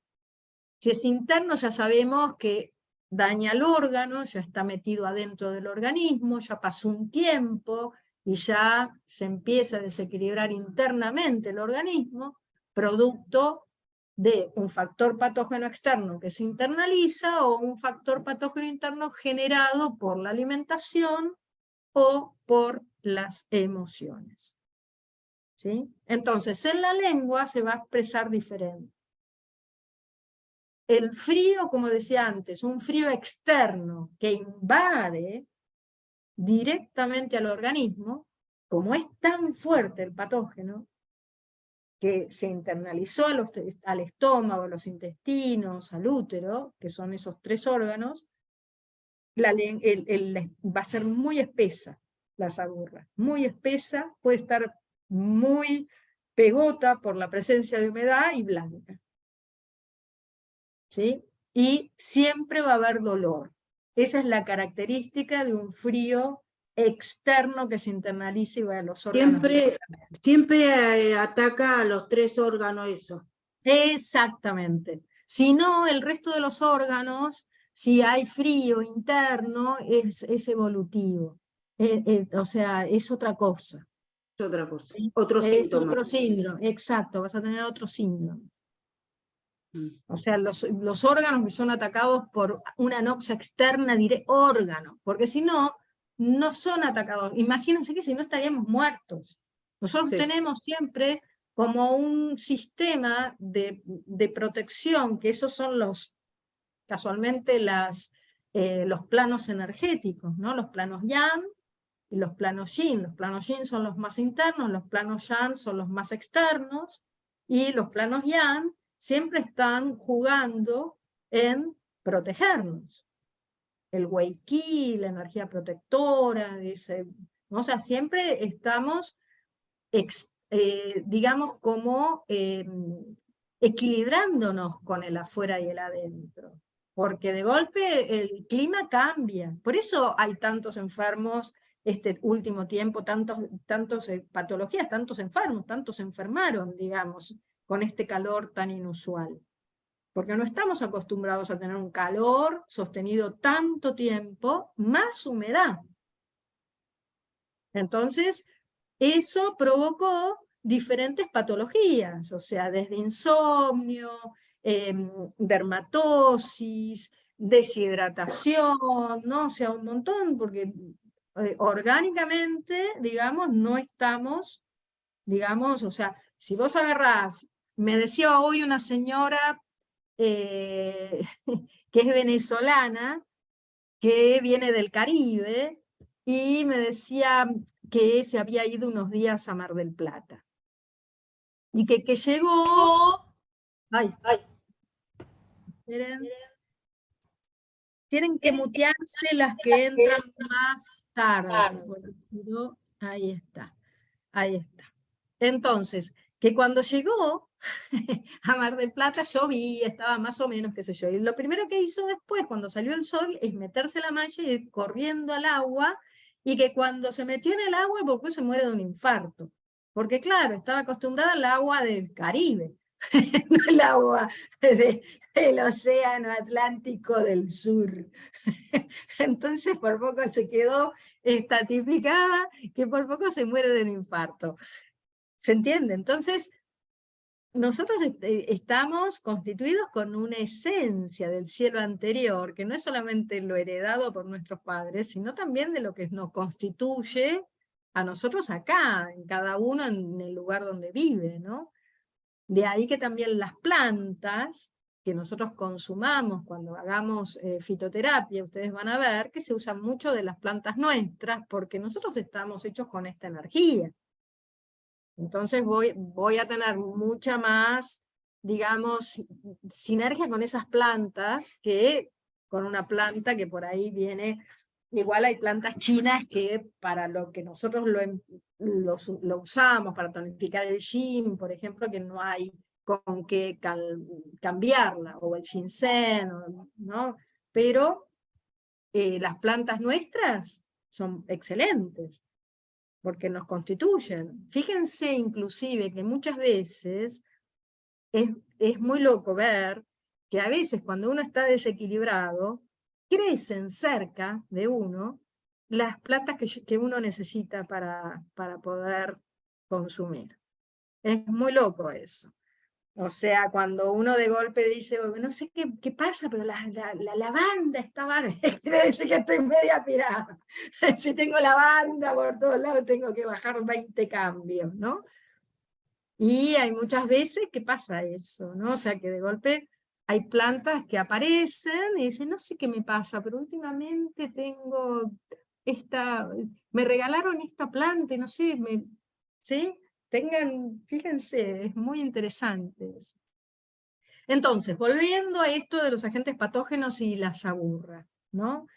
Si es interno ya sabemos que daña el órgano, ya está metido adentro del organismo, ya pasó un tiempo, y ya se empieza a desequilibrar internamente el organismo, producto de un factor patógeno externo que se internaliza o un factor patógeno interno generado por la alimentación o por las emociones. ¿Sí? Entonces, en la lengua se va a expresar diferente. El frío, como decía antes, un frío externo que invade directamente al organismo, como es tan fuerte el patógeno, que se internalizó al estómago, a los intestinos, al útero, que son esos 3 órganos, va a ser muy espesa la saburra, muy espesa, puede estar muy pegota por la presencia de humedad y blanca. ¿Sí? Y siempre va a haber dolor. Esa es la característica de un frío externo que se internaliza y va a los órganos. Siempre ataca a los 3 órganos eso. Exactamente. Si no, el resto de los órganos, si hay frío interno, es evolutivo. O sea, es otra cosa. Es otra cosa, otro Es síntoma. otro síndrome, exacto, vas a tener otro síndrome. O sea, los órganos que son atacados por una anoxia externa, diré órgano, porque si no, no son atacados. Imagínense que si no estaríamos muertos. Nosotros Sí. tenemos siempre como un sistema de protección, que esos son casualmente los planos energéticos, ¿no? Los planos yang y los planos yin. Los planos yin son los más internos, los planos yang son los más externos, y los planos yang siempre están jugando en protegernos. El wei qi, la energía protectora, o sea, siempre estamos, digamos, como equilibrándonos con el afuera y el adentro. Porque de golpe el clima cambia. Por eso hay tantos enfermos este último tiempo, tantos patologías, tantos enfermos, tantos se enfermaron, digamos, con este calor tan inusual. Porque no estamos acostumbrados a tener un calor sostenido tanto tiempo, más humedad. Entonces, eso provocó diferentes patologías, o sea, desde insomnio, dermatosis, deshidratación, ¿no? O sea, un montón, porque orgánicamente, digamos, no estamos, digamos, o sea, si vos agarrás, me decía hoy una señora que es venezolana, que viene del Caribe, y me decía que se había ido unos días a Mar del Plata. Y que llegó... Ay, esperen. Tienen que mutearse las que entran más tarde. Porque si no, ahí está. Ahí está. Entonces, que cuando llegó a Mar del Plata yo vi, estaba más o menos, qué sé yo, y lo primero que hizo después, cuando salió el sol, es meterse la malla y ir corriendo al agua, y que cuando se metió en el agua, porque se muere de un infarto, porque estaba acostumbrada al agua del Caribe, no el agua del océano Atlántico del Sur. Entonces por poco se quedó estatificada, que por poco se muere de un infarto. ¿Se entiende? Entonces, nosotros estamos constituidos con una esencia del cielo anterior, que no es solamente lo heredado por nuestros padres, sino también de lo que nos constituye a nosotros acá, en cada uno en el lugar donde vive, ¿no? De ahí que también las plantas que nosotros consumamos cuando hagamos fitoterapia, ustedes van a ver que se usan mucho de las plantas nuestras, porque nosotros estamos hechos con esta energía. Entonces voy a tener mucha más, digamos, sinergia con esas plantas que con una planta que por ahí viene. Igual hay plantas chinas que para lo que nosotros lo usamos, para tonificar el yin, por ejemplo, que no hay con qué cambiarla, o el ginseng, ¿no? Pero las plantas nuestras son excelentes, porque nos constituyen. Fíjense inclusive que muchas veces es muy loco ver que a veces cuando uno está desequilibrado, crecen cerca de uno las plantas que uno necesita para poder consumir. Es muy loco eso. O sea, cuando uno de golpe dice, no sé qué pasa, pero la lavanda está bárbara, quiere decir que estoy media pirada. Si tengo lavanda por todos lados, tengo que bajar 20 cambios, ¿no? Y hay muchas veces que pasa eso, ¿no? O sea, que de golpe hay plantas que aparecen y dicen, no sé qué me pasa, pero últimamente tengo me regalaron esta planta y no sé, ¿sí? Fíjense, es muy interesante eso. Entonces, volviendo a esto de los agentes patógenos y la saburra, ¿no?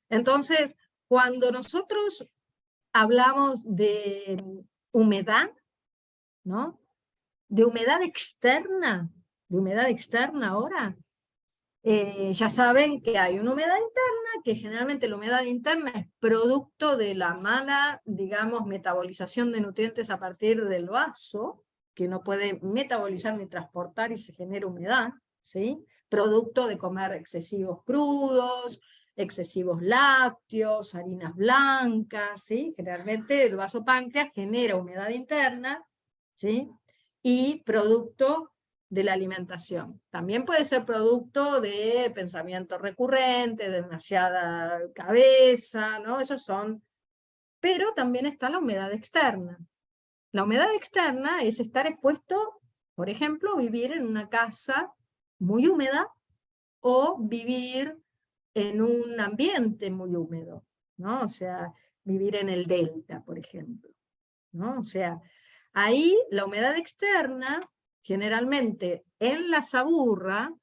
Entonces, cuando nosotros hablamos de humedad, ¿no? De humedad externa ahora, ya saben que hay una humedad interna, que generalmente la humedad interna es producto de la mala, digamos, metabolización de nutrientes a partir del vaso, que no puede metabolizar ni transportar y se genera humedad, ¿sí? Producto de comer excesivos crudos, excesivos lácteos, harinas blancas, ¿sí? Generalmente el vasopáncreas genera humedad interna, ¿sí? Y producto de la alimentación. También puede ser producto de pensamiento recurrente, de demasiada cabeza, ¿no? Esos son. Pero también está la humedad externa. La humedad externa es estar expuesto, por ejemplo, vivir en una casa muy húmeda o vivir en un ambiente muy húmedo, ¿no? O sea, vivir en el delta, por ejemplo, ¿no? O sea, ahí la humedad externa, generalmente en la saburra,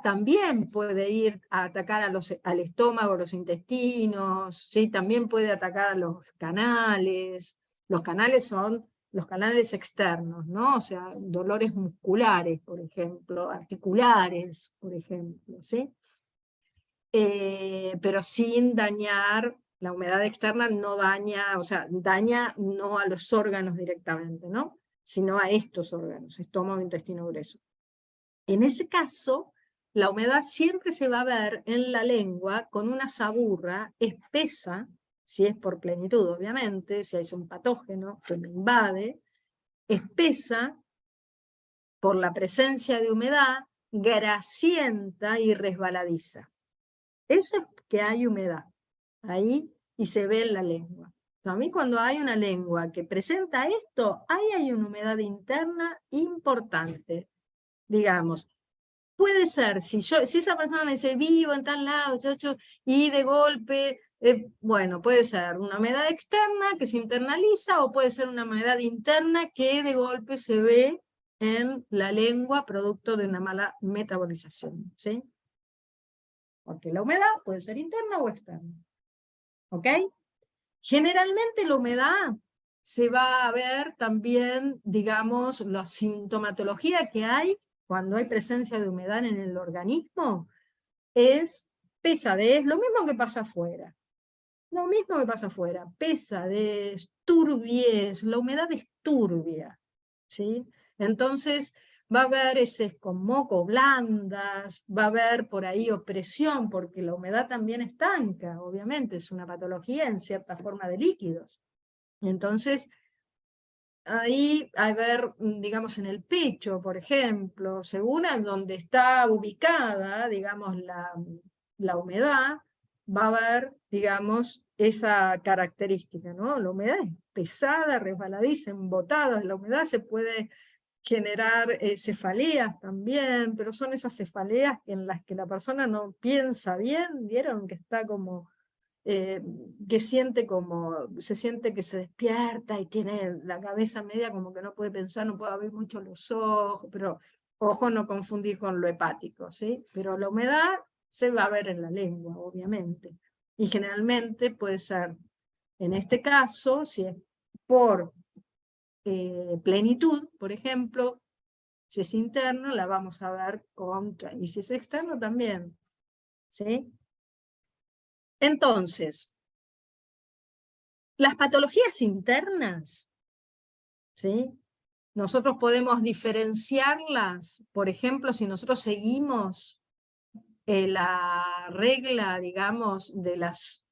también puede ir a atacar al estómago, los intestinos, ¿sí? También puede atacar a los canales. Los canales son los canales externos, ¿no? O sea, dolores musculares, por ejemplo, articulares, por ejemplo, ¿sí? Pero sin dañar, la humedad externa no daña, o sea, daña no a los órganos directamente, ¿no? Sino a estos órganos, estómago, intestino grueso. En ese caso, la humedad siempre se va a ver en la lengua con una saburra espesa, si es por plenitud, obviamente, si es un patógeno que me invade, espesa por la presencia de humedad, grasienta y resbaladiza. Eso es que hay humedad. Ahí y se ve en la lengua. A mí cuando hay una lengua que presenta esto, ahí hay una humedad interna importante, digamos. Puede ser, si esa persona me dice, vivo en tal lado, y de golpe, bueno, puede ser una humedad externa que se internaliza, o puede ser una humedad interna que de golpe se ve en la lengua producto de una mala metabolización, ¿sí? Porque la humedad puede ser interna o externa, ¿ok? Generalmente la humedad se va a ver también, digamos, la sintomatología que hay cuando hay presencia de humedad en el organismo, es pesadez, lo mismo que pasa afuera. Lo mismo que pasa afuera, pesadez, turbiez, la humedad es turbia, ¿sí? Entonces va a haber heces con moco blandas, va a haber por ahí opresión, porque la humedad también estanca, obviamente, es una patología en cierta forma de líquidos. Entonces, ahí a ver, digamos, en el pecho, por ejemplo, según en donde está ubicada, digamos, la humedad, va a haber, digamos, esa característica, ¿no? La humedad es pesada, resbaladiza, embotada, la humedad se puede generar cefaleas también, pero son esas cefaleas en las que la persona no piensa bien, ¿vieron? Que está como, que siente como, se siente que se despierta y tiene la cabeza media como que no puede pensar, no puede abrir mucho los ojos, pero ojo no confundir con lo hepático, ¿sí? Pero la humedad se va a ver en la lengua, obviamente. Y generalmente puede ser, en este caso, si es por plenitud, por ejemplo, si es interno, la vamos a ver y si es externo también, ¿sí? Entonces, las patologías internas, ¿sí? Nosotros podemos diferenciarlas, por ejemplo, si nosotros seguimos la regla, digamos, de las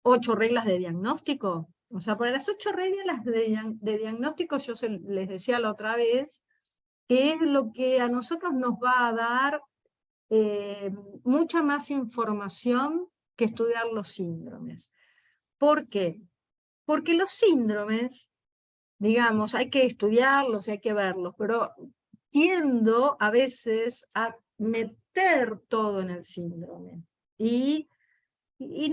8 reglas de diagnóstico. O sea, por las 8 reglas de diagnóstico, yo les decía la otra vez, que es lo que a nosotros nos va a dar mucha más información que estudiar los síndromes. ¿Por qué? Porque los síndromes, digamos, hay que estudiarlos y hay que verlos, pero tiendo a veces a meter todo en el síndrome. Y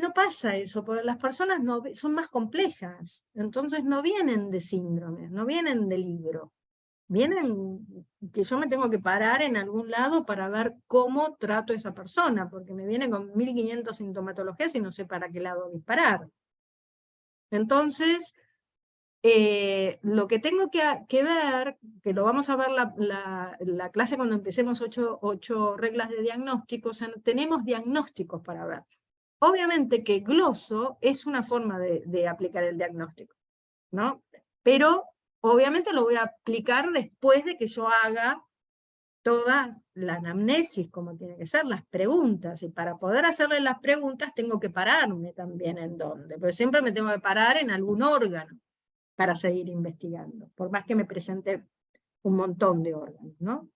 no pasa eso, porque las personas no, son más complejas, entonces no vienen de síndromes, no vienen de libro. Vienen que yo me tengo que parar en algún lado para ver cómo trato a esa persona, porque me viene con 1500 sintomatologías y no sé para qué lado disparar. Entonces, lo que tengo que ver, que lo vamos a ver la clase cuando empecemos 8 reglas de diagnóstico, o sea, tenemos diagnósticos para ver. Obviamente que gloso es una forma de aplicar el diagnóstico, ¿no? Pero obviamente lo voy a aplicar después de que yo haga toda la anamnesis, como tiene que ser, las preguntas, y para poder hacerle las preguntas tengo que pararme también en dónde, pero siempre me tengo que parar en algún órgano para seguir investigando, por más que me presente un montón de órganos, ¿no?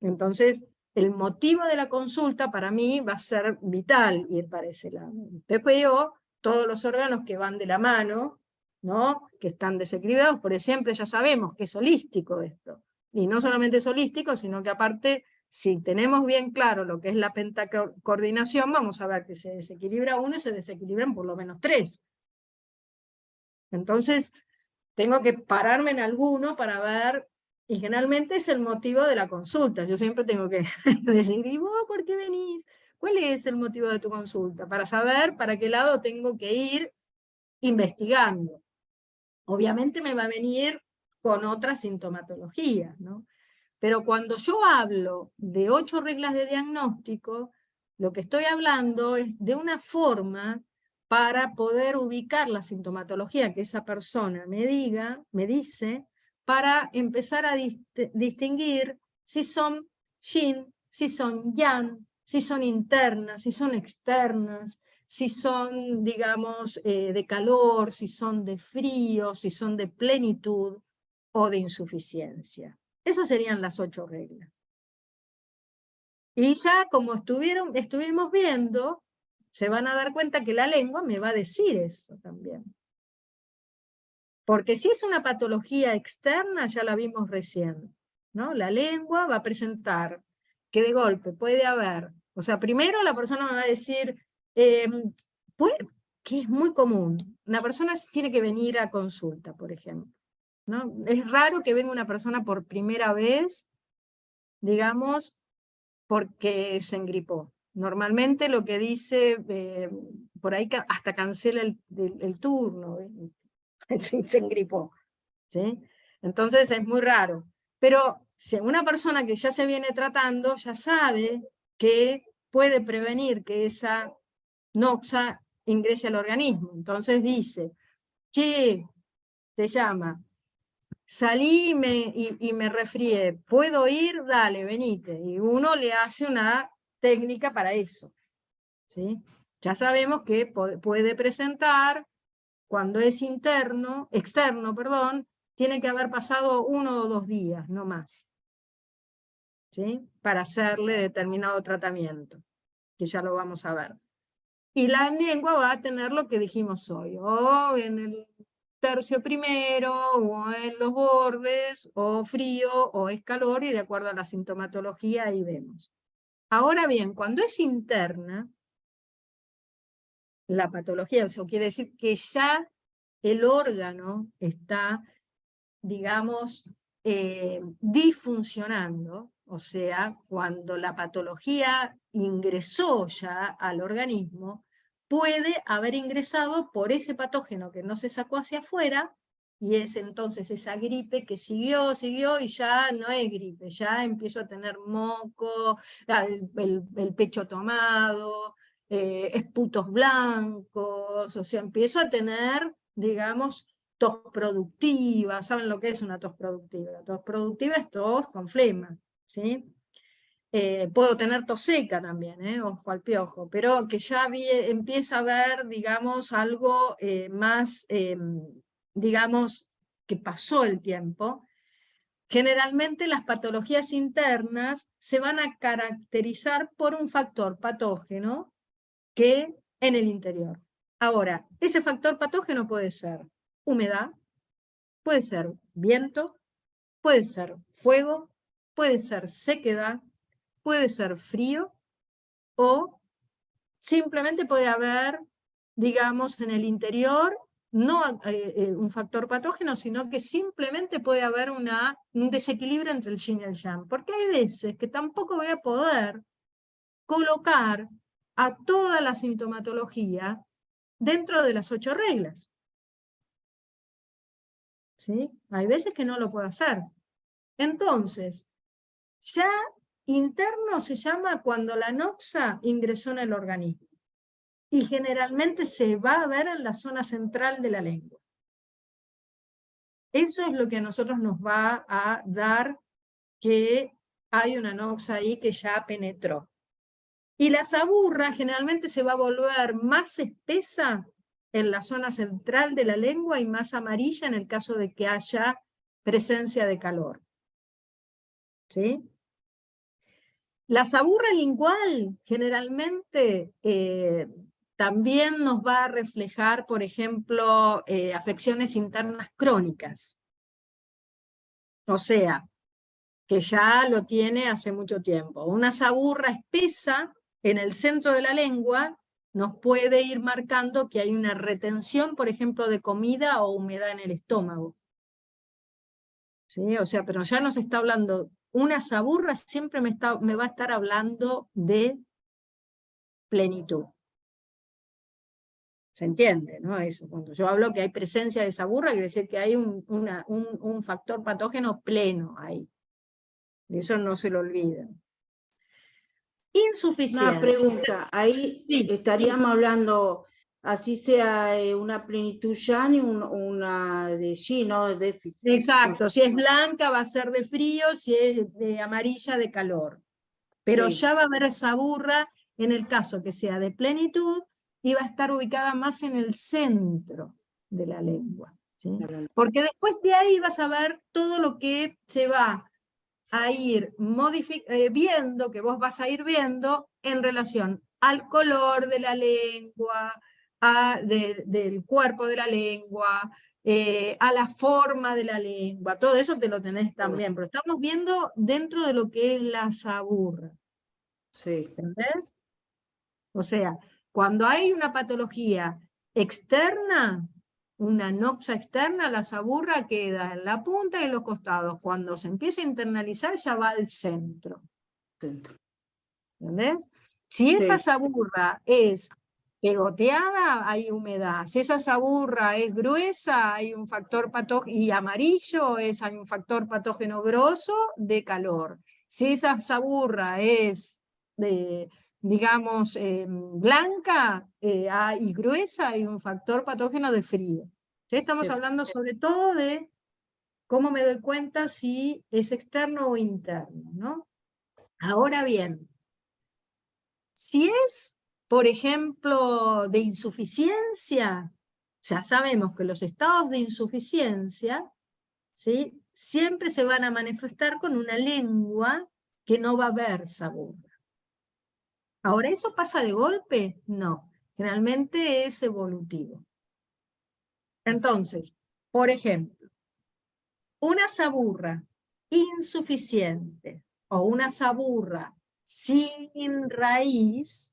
Entonces, el motivo de la consulta para mí va a ser vital ir para ese lado. PPO, todos los órganos que van de la mano, ¿no? Que están desequilibrados, porque siempre ya sabemos que es holístico esto. Y no solamente es holístico, sino que aparte, si tenemos bien claro lo que es la pentacoordinación, vamos a ver que se desequilibra uno y se desequilibran por lo menos 3. Entonces, tengo que pararme en alguno para ver, y generalmente es el motivo de la consulta. Yo siempre tengo que decir, ¿y vos por qué venís? ¿Cuál es el motivo de tu consulta? Para saber para qué lado tengo que ir investigando. Obviamente me va a venir con otras sintomatologías, ¿no? Pero cuando yo hablo de 8 reglas de diagnóstico, lo que estoy hablando es de una forma para poder ubicar la sintomatología que esa persona me dice, para empezar a distinguir si son yin, si son yang, si son internas, si son externas, si son, digamos, de calor, si son de frío, si son de plenitud o de insuficiencia. Esas serían las 8 reglas. Y ya como estuvimos viendo, se van a dar cuenta que la lengua me va a decir eso también. Porque si es una patología externa, ya la vimos recién, ¿no? La lengua va a presentar que de golpe puede haber, o sea, primero la persona me va a decir, que es muy común, una persona tiene que venir a consulta, por ejemplo, ¿no? Es raro que venga una persona por primera vez, digamos, porque se engripó. Normalmente lo que dice, por ahí hasta cancela el turno, se engripó, ¿sí? Entonces es muy raro. Pero si una persona que ya se viene tratando, ya sabe que puede prevenir que esa noxa ingrese al organismo. Entonces dice, che, te llama, salí y me resfrié, ¿puedo ir? Dale, venite. Y uno le hace una técnica para eso, ¿sí? Ya sabemos que puede presentar, cuando es externo, perdón, tiene que haber pasado 1 o 2 días, no más, ¿sí? Para hacerle determinado tratamiento, que ya lo vamos a ver. Y la lengua va a tener lo que dijimos hoy, o en el tercio primero, o en los bordes, o frío, o es calor, y de acuerdo a la sintomatología ahí vemos. Ahora bien, cuando es interna, la patología, o sea, quiere decir que ya el órgano está, digamos, disfuncionando, o sea, cuando la patología ingresó ya al organismo, puede haber ingresado por ese patógeno que no se sacó hacia afuera, y es entonces esa gripe que siguió, y ya no es gripe, ya empiezo a tener moco, el pecho tomado, esputos blancos, o sea, empiezo a tener, digamos, tos productiva. ¿Saben lo que es una tos productiva? La tos productiva es tos con flema, ¿sí? Puedo tener tos seca también, ojo al piojo, pero que ya empieza a haber, digamos, algo más, digamos, que pasó el tiempo. Generalmente las patologías internas se van a caracterizar por un factor patógeno que en el interior. Ahora, ese factor patógeno puede ser humedad, puede ser viento, puede ser fuego, puede ser sequedad, puede ser frío, o simplemente puede haber, digamos, en el interior, no un factor patógeno, sino que simplemente puede haber un desequilibrio entre el yin y el yang. Porque hay veces que tampoco voy a poder colocar a toda la sintomatología dentro de las 8 reglas. ¿Sí? Hay veces que no lo puedo hacer. Entonces, ya interno se llama cuando la noxa ingresó en el organismo. Y generalmente se va a ver en la zona central de la lengua. Eso es lo que a nosotros nos va a dar que hay una noxa ahí que ya penetró. Y la saburra generalmente se va a volver más espesa en la zona central de la lengua y más amarilla en el caso de que haya presencia de calor. ¿Sí? La saburra lingual generalmente también nos va a reflejar, por ejemplo, afecciones internas crónicas. O sea, que ya lo tiene hace mucho tiempo. Una saburra espesa en el centro de la lengua nos puede ir marcando que hay una retención, por ejemplo, de comida o humedad en el estómago. ¿Sí? O sea, pero ya nos está hablando, una saburra siempre me va a estar hablando de plenitud. ¿Se entiende? ¿No? Eso, cuando yo hablo que hay presencia de saburra, quiere decir que hay un factor patógeno pleno ahí. Eso no se lo olviden. Insuficiencia. Una pregunta, ahí Sí. estaríamos hablando, así sea una plenitud yang y una de yin, ¿no? De déficit. Exacto, si es blanca va a ser de frío, si es de amarilla de calor. Pero Sí. ya va a haber saburra en el caso que sea de plenitud y va a estar ubicada más en el centro de la lengua. ¿Sí? Porque después de ahí vas a ver todo lo que se va a ir viendo, que vos vas a ir viendo en relación al color de la lengua, del cuerpo de la lengua, a la forma de la lengua, todo eso te lo tenés también, pero estamos viendo dentro de lo que es la saburra. Sí. ¿Entendés? O sea, cuando hay una patología externa, una noxa externa, la saburra queda en la punta y en los costados. Cuando se empieza a internalizar ya va al centro. Centro. ¿Entendés? Si esa Sí. saburra es pegoteada, hay humedad. Si esa saburra es gruesa, hay un factor patógeno, y amarillo, hay un factor patógeno grosso de calor. Si esa saburra es, digamos, blanca y gruesa, hay un factor patógeno de frío. ¿Sí? Estamos hablando sobre todo de cómo me doy cuenta si es externo o interno, ¿no? Ahora bien, si es, por ejemplo, de insuficiencia, ya sabemos que los estados de insuficiencia, ¿sí?, siempre se van a manifestar con una lengua que no va a haber saburra. Ahora, ¿eso pasa de golpe? No, generalmente es evolutivo. Entonces, por ejemplo, una saburra insuficiente o una saburra sin raíz,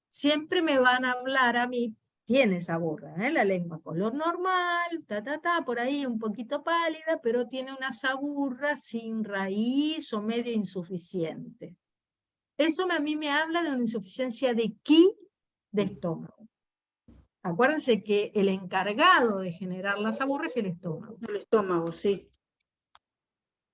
siempre me van a hablar a mí, tiene saburra, la lengua color normal, por ahí un poquito pálida, pero tiene una saburra sin raíz o medio insuficiente. Eso a mí me habla de una insuficiencia de qi de estómago. Acuérdense que el encargado de generar la saburra es el estómago. El estómago, sí.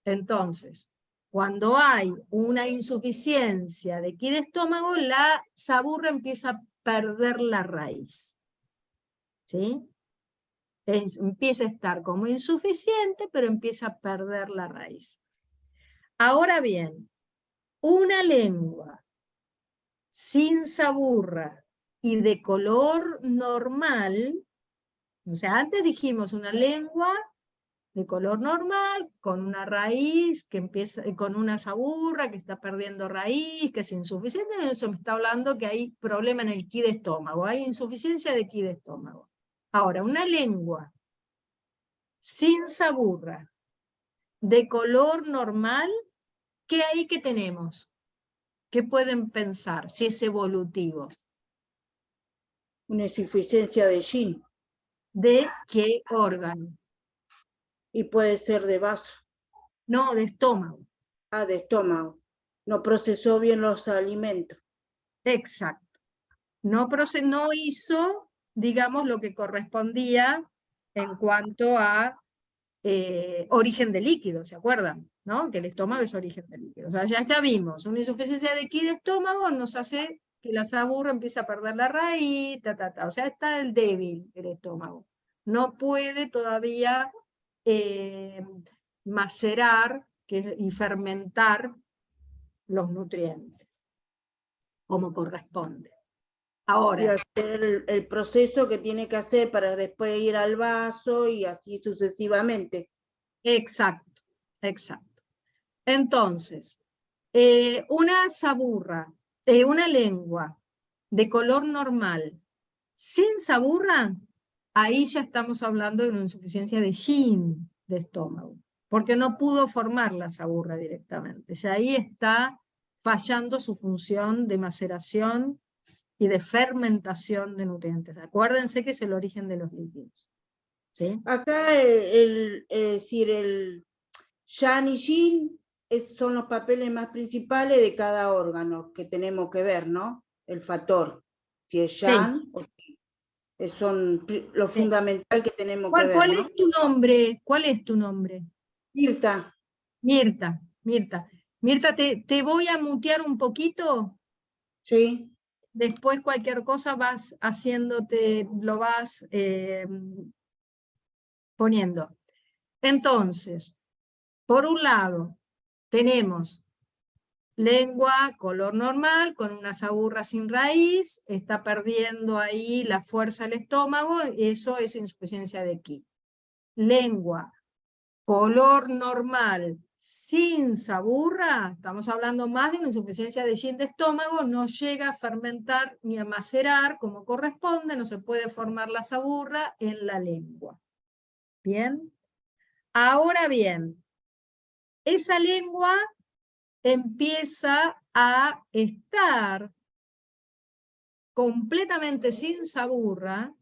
Entonces, cuando hay una insuficiencia de qi de estómago, la saburra empieza a perder la raíz. ¿Sí? Empieza a estar como insuficiente, pero empieza a perder la raíz. Ahora bien, una lengua sin saburra y de color normal, o sea, antes dijimos una lengua de color normal, con una raíz que empieza, con una saburra que está perdiendo raíz, que es insuficiente, eso me está hablando que hay problema en el qi de estómago, hay insuficiencia de qi de estómago. Ahora, una lengua sin saburra, de color normal, ¿qué hay que tenemos? ¿Qué pueden pensar si es evolutivo? Una insuficiencia de yin. ¿De qué órgano? Y puede ser de vaso. No, de estómago. Ah, de estómago. No procesó bien los alimentos. Exacto. No hizo, digamos, lo que correspondía en cuanto a origen de líquido, ¿se acuerdan? ¿No? Que el estómago es origen de líquido. O sea, ya vimos, una insuficiencia de qi de estómago nos hace que la saburra empiece a perder la raíz, O sea, está el débil el estómago. No puede todavía macerar y fermentar los nutrientes como corresponde. Y Ahora, hacer el proceso que tiene que hacer para después ir al vaso y así sucesivamente. exacto, exacto. Entonces, una saburra, una lengua de color normal, sin saburra, ahí ya estamos hablando de una insuficiencia de yin de estómago, porque no pudo formar la saburra directamente. Ya ahí está fallando su función de maceración y de fermentación de nutrientes. Acuérdense que es el origen de los líquidos. ¿Sí? Acá es decir, el yang y yin son los papeles más principales de cada órgano que tenemos que ver, ¿no? El factor, si es yang o yin. Son lo fundamental que tenemos que ver, ¿Cuál ¿no? es tu nombre? ¿Cuál es tu nombre? Mirta. Mirta. Mirta, te voy a mutear un poquito. Sí. Después cualquier cosa vas haciéndote, lo vas poniendo. Entonces, por un lado, tenemos lengua color normal, con una saburra sin raíz, está perdiendo ahí la fuerza del estómago, eso es insuficiencia de qi. Lengua color normal, sin saburra, estamos hablando más de una insuficiencia de yin de estómago, no llega a fermentar ni a macerar como corresponde, no se puede formar la saburra en la lengua. ¿Bien? Ahora bien, esa lengua empieza a estar completamente sin saburra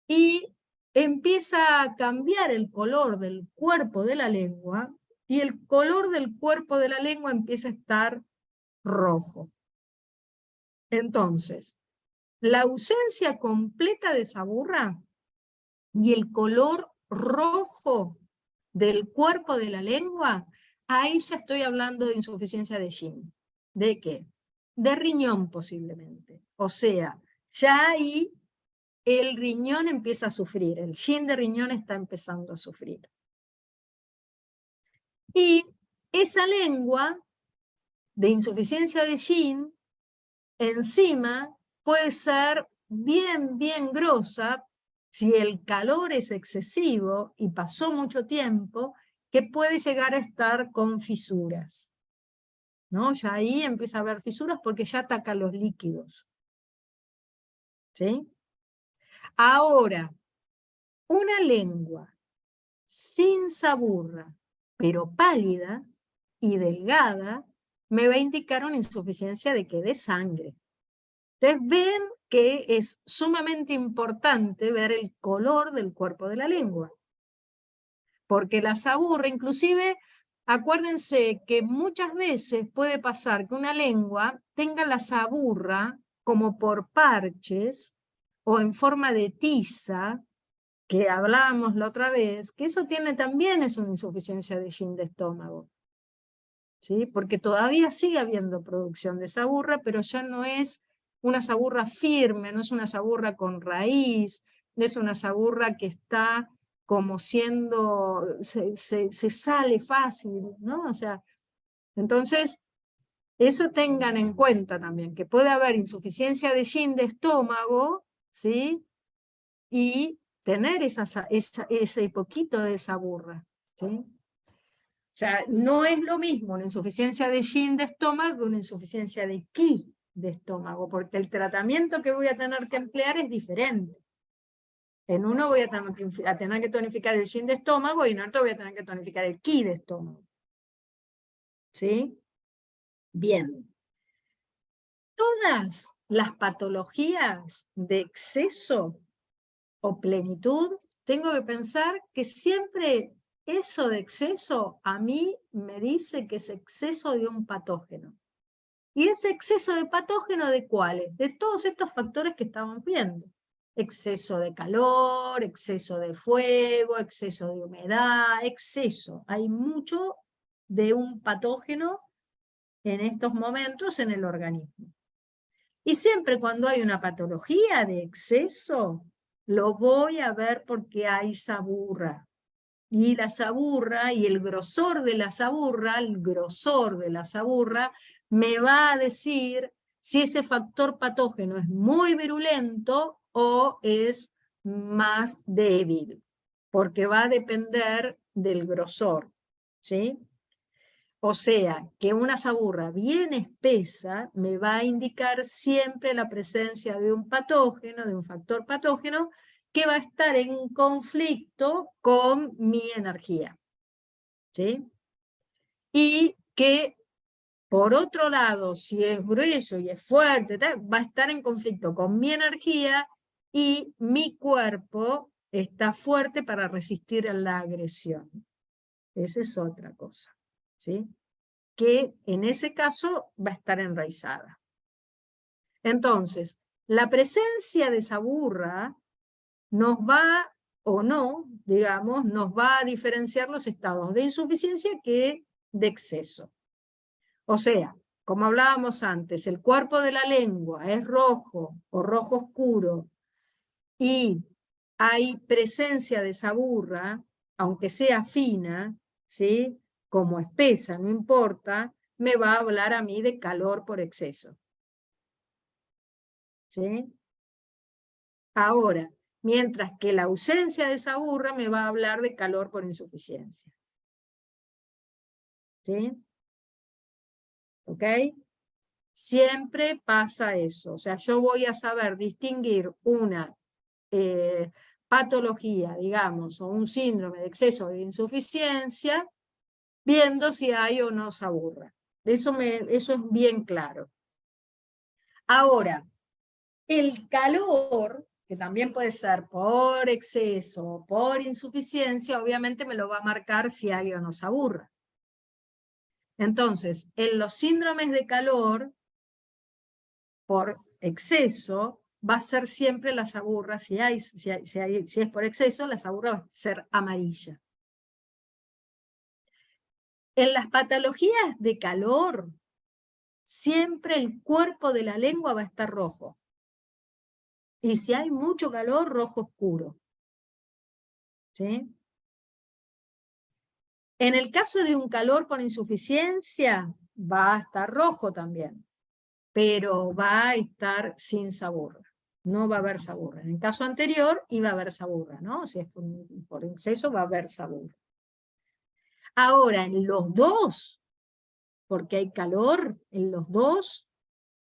y empieza a cambiar el color del cuerpo de la lengua y el color del cuerpo de la lengua empieza a estar rojo. Entonces, la ausencia completa de saburra y el color rojo del cuerpo de la lengua, ahí ya estoy hablando de insuficiencia de yin. ¿De qué? De riñón posiblemente. O sea, ya ahí el riñón empieza a sufrir, el yin de riñón está empezando a sufrir. Y esa lengua de insuficiencia de yin, encima puede ser bien grosa, si el calor es excesivo y pasó mucho tiempo, que puede llegar a estar con fisuras. ¿No? Ya ahí empieza a haber fisuras porque ya ataca los líquidos. ¿Sí? Ahora, una lengua sin saburra, pero pálida y delgada, me va a indicar una insuficiencia de qué, de sangre. Entonces ven que es sumamente importante ver el color del cuerpo de la lengua. Porque la saburra, inclusive, acuérdense que muchas veces puede pasar que una lengua tenga la saburra como por parches o en forma de tiza, que hablábamos la otra vez, que eso también es una insuficiencia de yin de estómago. ¿Sí? Porque todavía sigue habiendo producción de saburra, pero ya no es una saburra firme, no es una saburra con raíz, no es una saburra que está como siendo, se sale fácil, ¿no? O sea, entonces, eso tengan en cuenta también, que puede haber insuficiencia de yin de estómago, ¿sí? Y tener ese poquito de saburra, ¿sí? O sea, no es lo mismo una insuficiencia de yin de estómago que una insuficiencia de qi de estómago, porque el tratamiento que voy a tener que emplear es diferente. En uno voy a tener que tonificar el yin de estómago y en otro voy a tener que tonificar el qi de estómago. ¿Sí? Bien. Todas las patologías de exceso o plenitud, tengo que pensar que siempre eso de exceso a mí me dice que es exceso de un patógeno. ¿Y ese exceso de patógeno de cuáles? De todos estos factores que estamos viendo. Exceso de calor, exceso de fuego, exceso de humedad, exceso. Hay mucho de un patógeno en estos momentos en el organismo. Y siempre cuando hay una patología de exceso, lo voy a ver porque hay saburra. Y la saburra y el grosor de la saburra, me va a decir si ese factor patógeno es muy virulento o es más débil, porque va a depender del grosor, ¿sí? O sea, que una saburra bien espesa me va a indicar siempre la presencia de un patógeno, de un factor patógeno, que va a estar en conflicto con mi energía. ¿Sí? Y que, por otro lado, si es grueso y es fuerte, va a estar en conflicto con mi energía y mi cuerpo está fuerte para resistir a la agresión. Esa es otra cosa. ¿Sí? Que en ese caso va a estar enraizada. Entonces, la presencia de saburra nos va, o no, digamos, nos va a diferenciar los estados de insuficiencia que de exceso. O sea, como hablábamos antes, el cuerpo de la lengua es rojo o rojo oscuro y hay presencia de saburra, aunque sea fina, ¿sí? Como espesa, no importa, me va a hablar a mí de calor por exceso. ¿Sí? Ahora, mientras que la ausencia de saburra me va a hablar de calor por insuficiencia. ¿sí? ¿Ok? Siempre pasa eso. O sea, yo voy a saber distinguir una patología, digamos, o un síndrome de exceso o de insuficiencia, viendo si hay o no saburra. Eso es bien claro. Ahora, el calor, que también puede ser por exceso o por insuficiencia, obviamente me lo va a marcar si hay o no saburra. Entonces, en los síndromes de calor, por exceso, va a ser siempre la saburra, si es por exceso, la saburra va a ser amarilla. En las patologías de calor, siempre el cuerpo de la lengua va a estar rojo. Y si hay mucho calor, rojo oscuro. ¿Sí? En el caso de un calor con insuficiencia, va a estar rojo también, pero va a estar sin saburra. No va a haber saburra. En el caso anterior iba a haber saburra, ¿no? Si es por exceso va a haber saburra. Ahora, en los dos, porque hay calor, en los dos,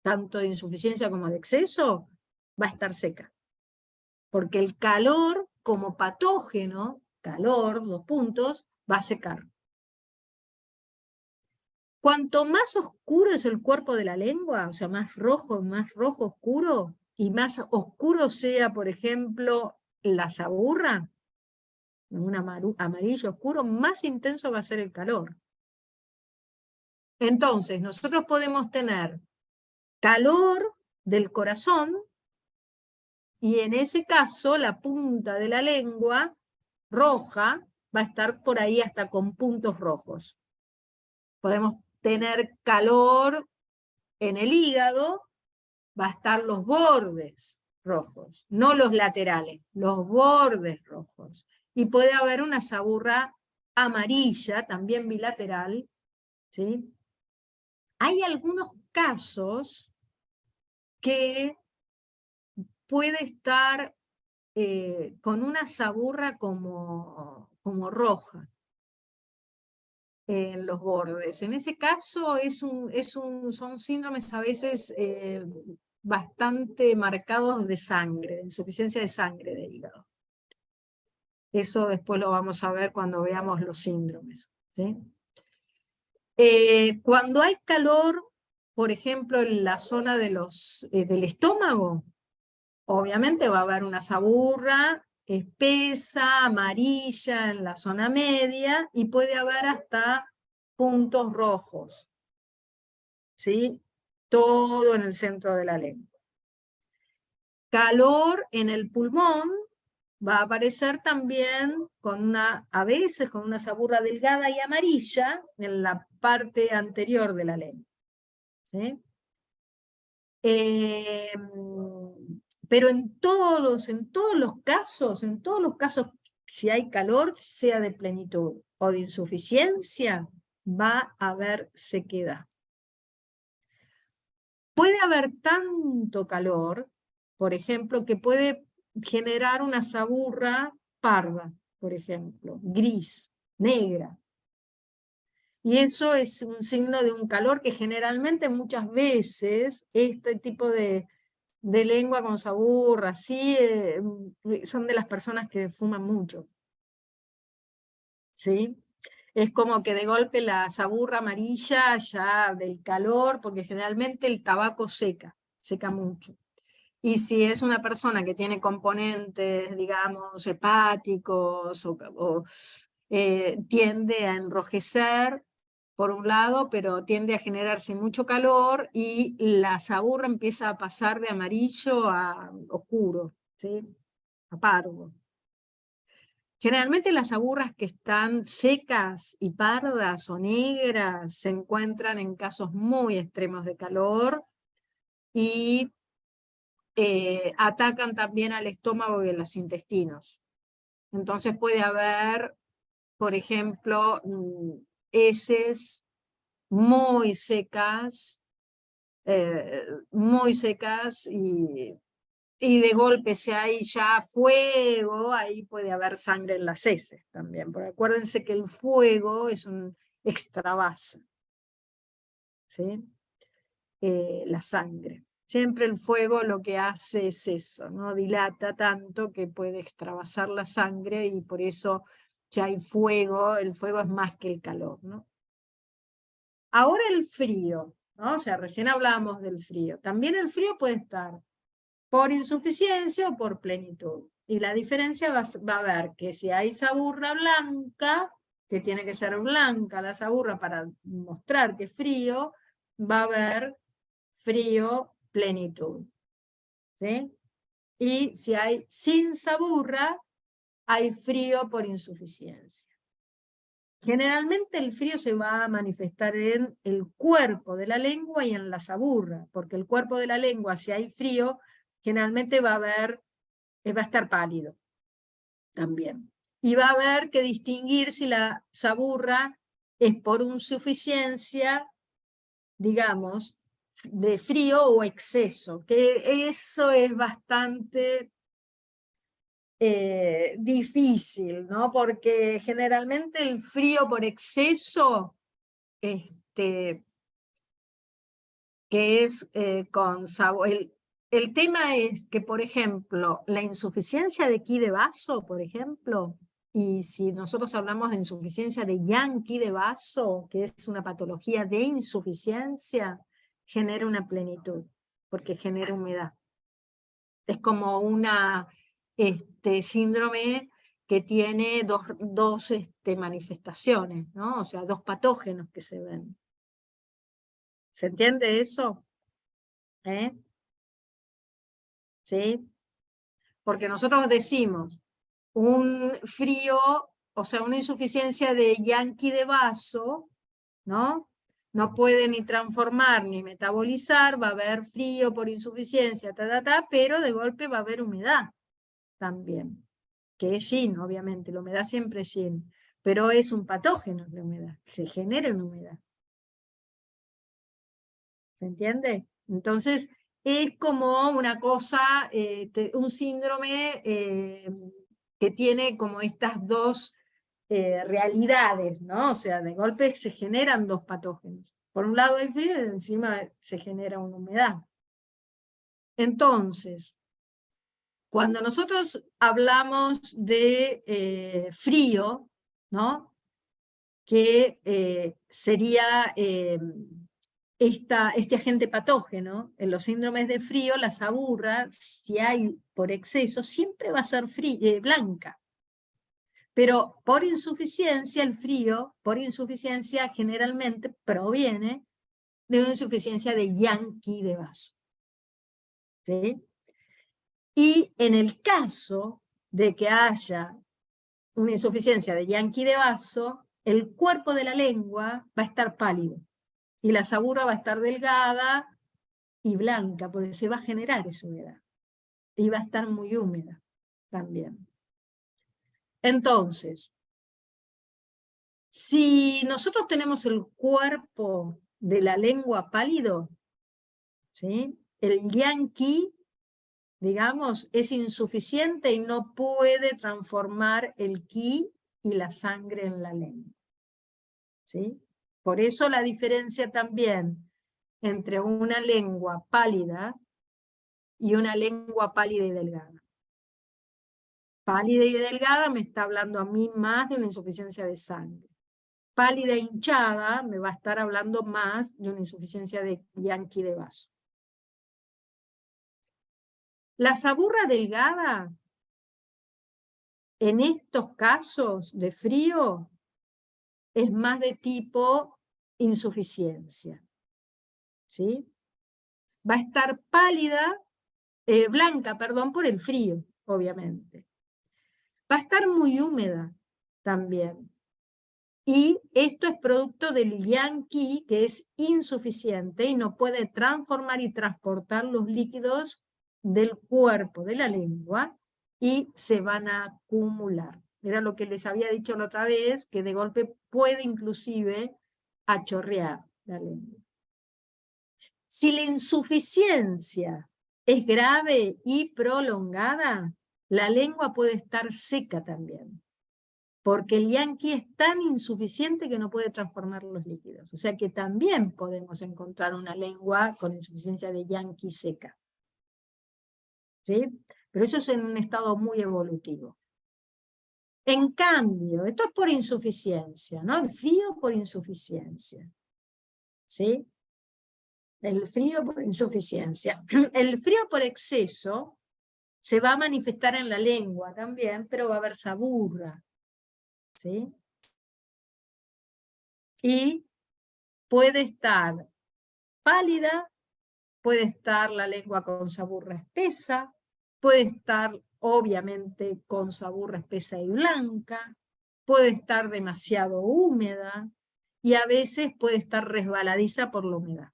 tanto de insuficiencia como de exceso, va a estar seca. Porque el calor, como patógeno, calor, 2 puntos, va a secar. Cuanto más oscuro es el cuerpo de la lengua, o sea, más rojo oscuro, y más oscuro sea, por ejemplo, la saburra, un amarillo oscuro, más intenso va a ser el calor. Entonces, nosotros podemos tener calor del corazón, y en ese caso la punta de la lengua roja va a estar por ahí hasta con puntos rojos. Podemos tener calor en el hígado, va a estar los bordes rojos, no los laterales, los bordes rojos. Y puede haber una saburra amarilla, también bilateral, ¿sí? Hay algunos casos que puede estar con una saburra como roja en los bordes. En ese caso son síndromes a veces bastante marcados de sangre, de insuficiencia de sangre de hígado. Eso después lo vamos a ver cuando veamos los síndromes, ¿sí? Cuando hay calor, por ejemplo, en la zona del estómago, obviamente va a haber una saburra espesa, amarilla en la zona media, y puede haber hasta puntos rojos, ¿sí? Todo en el centro de la lengua. Calor en el pulmón va a aparecer también a veces con una saburra delgada y amarilla en la parte anterior de la lengua, ¿sí? Pero en todos los casos, si hay calor, sea de plenitud o de insuficiencia, va a haber sequedad. Puede haber tanto calor, por ejemplo, que puede generar una saburra parda, por ejemplo, gris, negra. Y eso es un signo de un calor que generalmente muchas veces este tipo de lengua con saburra, sí, son de las personas que fuman mucho. ¿Sí? Es como que de golpe la saburra amarilla ya del calor, porque generalmente el tabaco seca mucho. Y si es una persona que tiene componentes, digamos, hepáticos, tiende a enrojecer, por un lado, pero tiende a generarse mucho calor y la saburra empieza a pasar de amarillo a oscuro, ¿sí? A pardo. Generalmente las saburras que están secas y pardas o negras se encuentran en casos muy extremos de calor y atacan también al estómago y a los intestinos. Entonces puede haber, por ejemplo, heces muy secas y de golpe si hay ya fuego, ahí puede haber sangre en las heces también, porque acuérdense que el fuego es extravasa, ¿sí? La sangre. Siempre el fuego lo que hace es eso, ¿no? Dilata tanto que puede extravasar la sangre y por eso ya hay fuego, el fuego es más que el calor, ¿no? Ahora el frío, ¿no? O sea, recién hablábamos del frío. También el frío puede estar por insuficiencia o por plenitud. Y la diferencia va a ver que si hay saburra blanca, que tiene que ser blanca la saburra para mostrar que es frío, va a haber frío, plenitud. ¿Sí? Y si hay sin saburra, hay frío por insuficiencia. Generalmente el frío se va a manifestar en el cuerpo de la lengua y en la saburra, porque el cuerpo de la lengua, si hay frío, generalmente va a estar pálido también. Y va a haber que distinguir si la saburra es por insuficiencia, digamos, de frío o exceso, que eso es bastante difícil, ¿no? Porque generalmente el frío por exceso, que es con sabor, el tema es que, por ejemplo, la insuficiencia de qi de vaso, por ejemplo, y si nosotros hablamos de insuficiencia de yang qi de vaso, que es una patología de insuficiencia, genera una plenitud, porque genera humedad. Es como una síndrome que tiene dos manifestaciones, ¿no? O sea, dos patógenos que se ven. ¿Se entiende eso? ¿Sí? Porque nosotros decimos un frío, o sea, una insuficiencia de yang qi de vaso, ¿no? No puede ni transformar ni metabolizar, va a haber frío por insuficiencia, pero de golpe va a haber humedad también, que es yin, obviamente, la humedad siempre es yin, pero es un patógeno la humedad, se genera en humedad. ¿Se entiende? Entonces, es como una cosa, un síndrome que tiene como estas dos realidades, ¿no? O sea, de golpe se generan dos patógenos. Por un lado hay frío y encima se genera una humedad. Entonces, cuando nosotros hablamos de frío, ¿no? Que sería este agente patógeno, en los síndromes de frío, la saburra, si hay por exceso, siempre va a ser blanca. Pero por insuficiencia, el frío, por insuficiencia, generalmente proviene de una insuficiencia de yang qi de vaso. ¿Sí? Y en el caso de que haya una insuficiencia de yang qi de vaso, el cuerpo de la lengua va a estar pálido y la saburra va a estar delgada y blanca, porque se va a generar esa humedad. Y va a estar muy húmeda también. Entonces, si nosotros tenemos el cuerpo de la lengua pálido, ¿sí? El yang qi, digamos, es insuficiente y no puede transformar el qi y la sangre en la lengua. ¿Sí? Por eso la diferencia también entre una lengua pálida y una lengua pálida y delgada. Pálida y delgada me está hablando a mí más de una insuficiencia de sangre. Pálida e hinchada me va a estar hablando más de una insuficiencia de yang qi de vaso. La saburra delgada, en estos casos de frío, es más de tipo insuficiencia. ¿Sí? Va a estar pálida, blanca, perdón, por el frío, obviamente. Va a estar muy húmeda también. Y esto es producto del yang qi, que es insuficiente y no puede transformar y transportar los líquidos del cuerpo de la lengua y se van a acumular. Era lo que les había dicho la otra vez, que de golpe puede inclusive achorrear la lengua. Si la insuficiencia es grave y prolongada, la lengua puede estar seca también. porque el yanqui es tan insuficiente que no puede transformar los líquidos. O sea que también podemos encontrar una lengua con insuficiencia de yanqui seca. ¿Sí? Pero eso es en un estado muy evolutivo. En cambio, esto es por insuficiencia, ¿no? El frío por insuficiencia. ¿Sí? El frío por insuficiencia. El frío por exceso se va a manifestar en la lengua también, pero va a haber saburra. ¿Sí? Y puede estar pálida, puede estar la lengua con saburra espesa, puede estar obviamente con saburra espesa y blanca, puede estar demasiado húmeda y a veces puede estar resbaladiza por la humedad.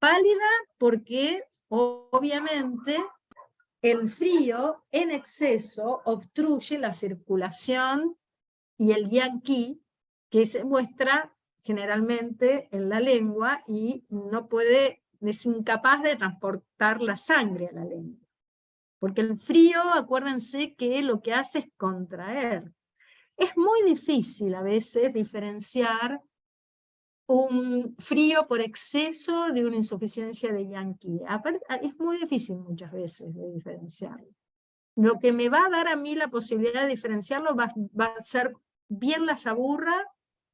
Pálida porque obviamente el frío en exceso obstruye la circulación y el yanqui que se muestra generalmente en la lengua y no puede, es incapaz de transportar la sangre a la lengua. Porque el frío, acuérdense que lo que hace es contraer. Es muy difícil a veces diferenciar un frío por exceso de una insuficiencia de yanqui. Es muy difícil muchas veces de diferenciarlo. Lo que me va a dar a mí la posibilidad de diferenciarlo va a ser bien la saburra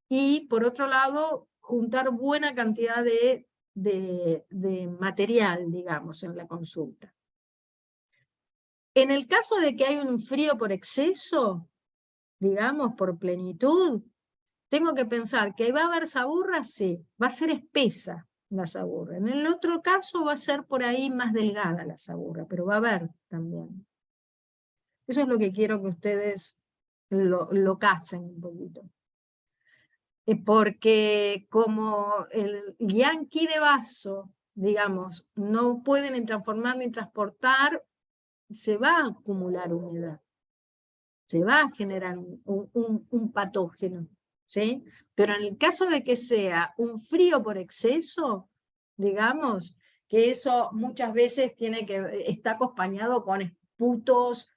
y, por otro lado, juntar buena cantidad de material, digamos, en la consulta. En el caso de que hay un frío por exceso, digamos, por plenitud, tengo que pensar que va a haber saburra, sí, va a ser espesa la saburra. En el otro caso va a ser por ahí más delgada la saburra, pero va a haber también. Eso es lo que quiero que ustedes lo casen un poquito. Porque como el yanqui de vaso, digamos, no pueden ni transformar ni transportar, se va a acumular humedad. Se va a generar un patógeno. ¿Sí? Pero en el caso de que sea un frío por exceso, digamos, que eso muchas veces está acompañado con esputos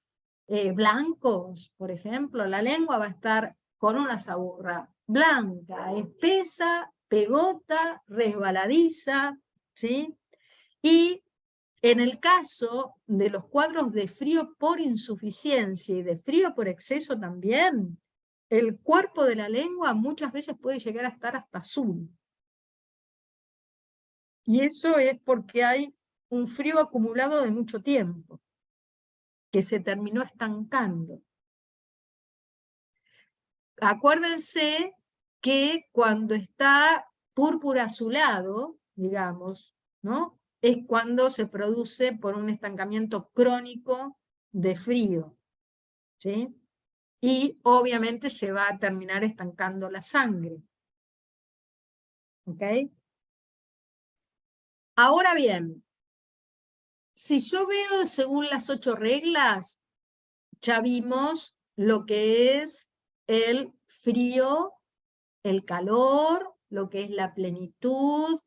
blancos, por ejemplo, la lengua va a estar con una saburra blanca, espesa, pegota, resbaladiza, ¿sí? Y en el caso de los cuadros de frío por insuficiencia y de frío por exceso también, el cuerpo de la lengua muchas veces puede llegar a estar hasta azul. Y eso es porque hay un frío acumulado de mucho tiempo, que se terminó estancando. Acuérdense que cuando está púrpura azulado, digamos, ¿no? Es cuando se produce por un estancamiento crónico de frío, ¿sí? Y obviamente se va a terminar estancando la sangre. ¿Ok? Ahora bien, si yo veo según las 8 reglas, ya vimos lo que es el frío, el calor, lo que es la plenitud,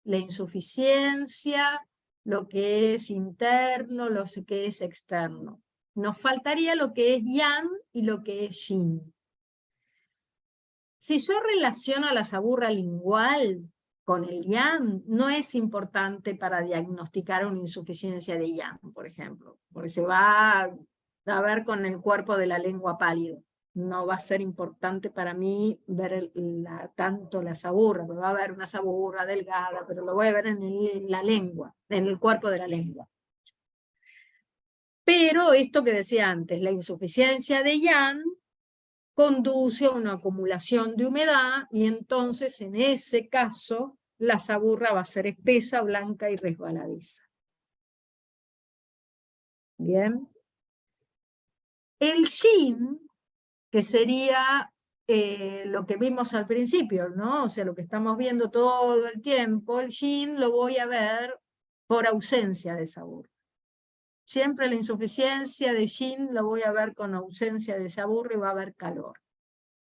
la insuficiencia, lo que es interno, lo que es externo. Nos faltaría lo que es yang y lo que es yin. Si yo relaciono a la saburra lingual con el yang, no es importante para diagnosticar una insuficiencia de yang, por ejemplo, porque se va a ver con el cuerpo de la lengua pálido. No va a ser importante para mí ver tanto la saburra, me va a ver una saburra delgada, pero lo voy a ver en la lengua, en el cuerpo de la lengua. Pero esto que decía antes, la insuficiencia de yang conduce a una acumulación de humedad y entonces en ese caso la saburra va a ser espesa, blanca y resbaladiza. Bien. El yin, que sería lo que vimos al principio, ¿no? O sea, lo que estamos viendo todo el tiempo, el yin lo voy a ver por ausencia de saburra. Siempre la insuficiencia de yin lo voy a ver con ausencia de saburra y va a haber calor.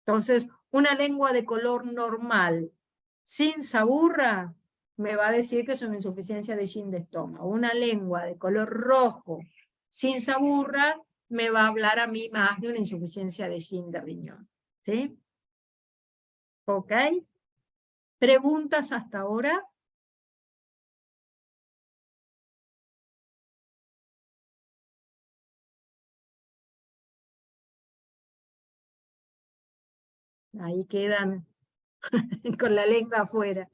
Entonces, una lengua de color normal, sin saburra, me va a decir que es una insuficiencia de yin de estómago. Una lengua de color rojo, sin saburra, me va a hablar a mí más de una insuficiencia de yin de riñón. ¿Sí? ¿Ok? ¿Preguntas hasta ahora? Ahí quedan con la lengua afuera.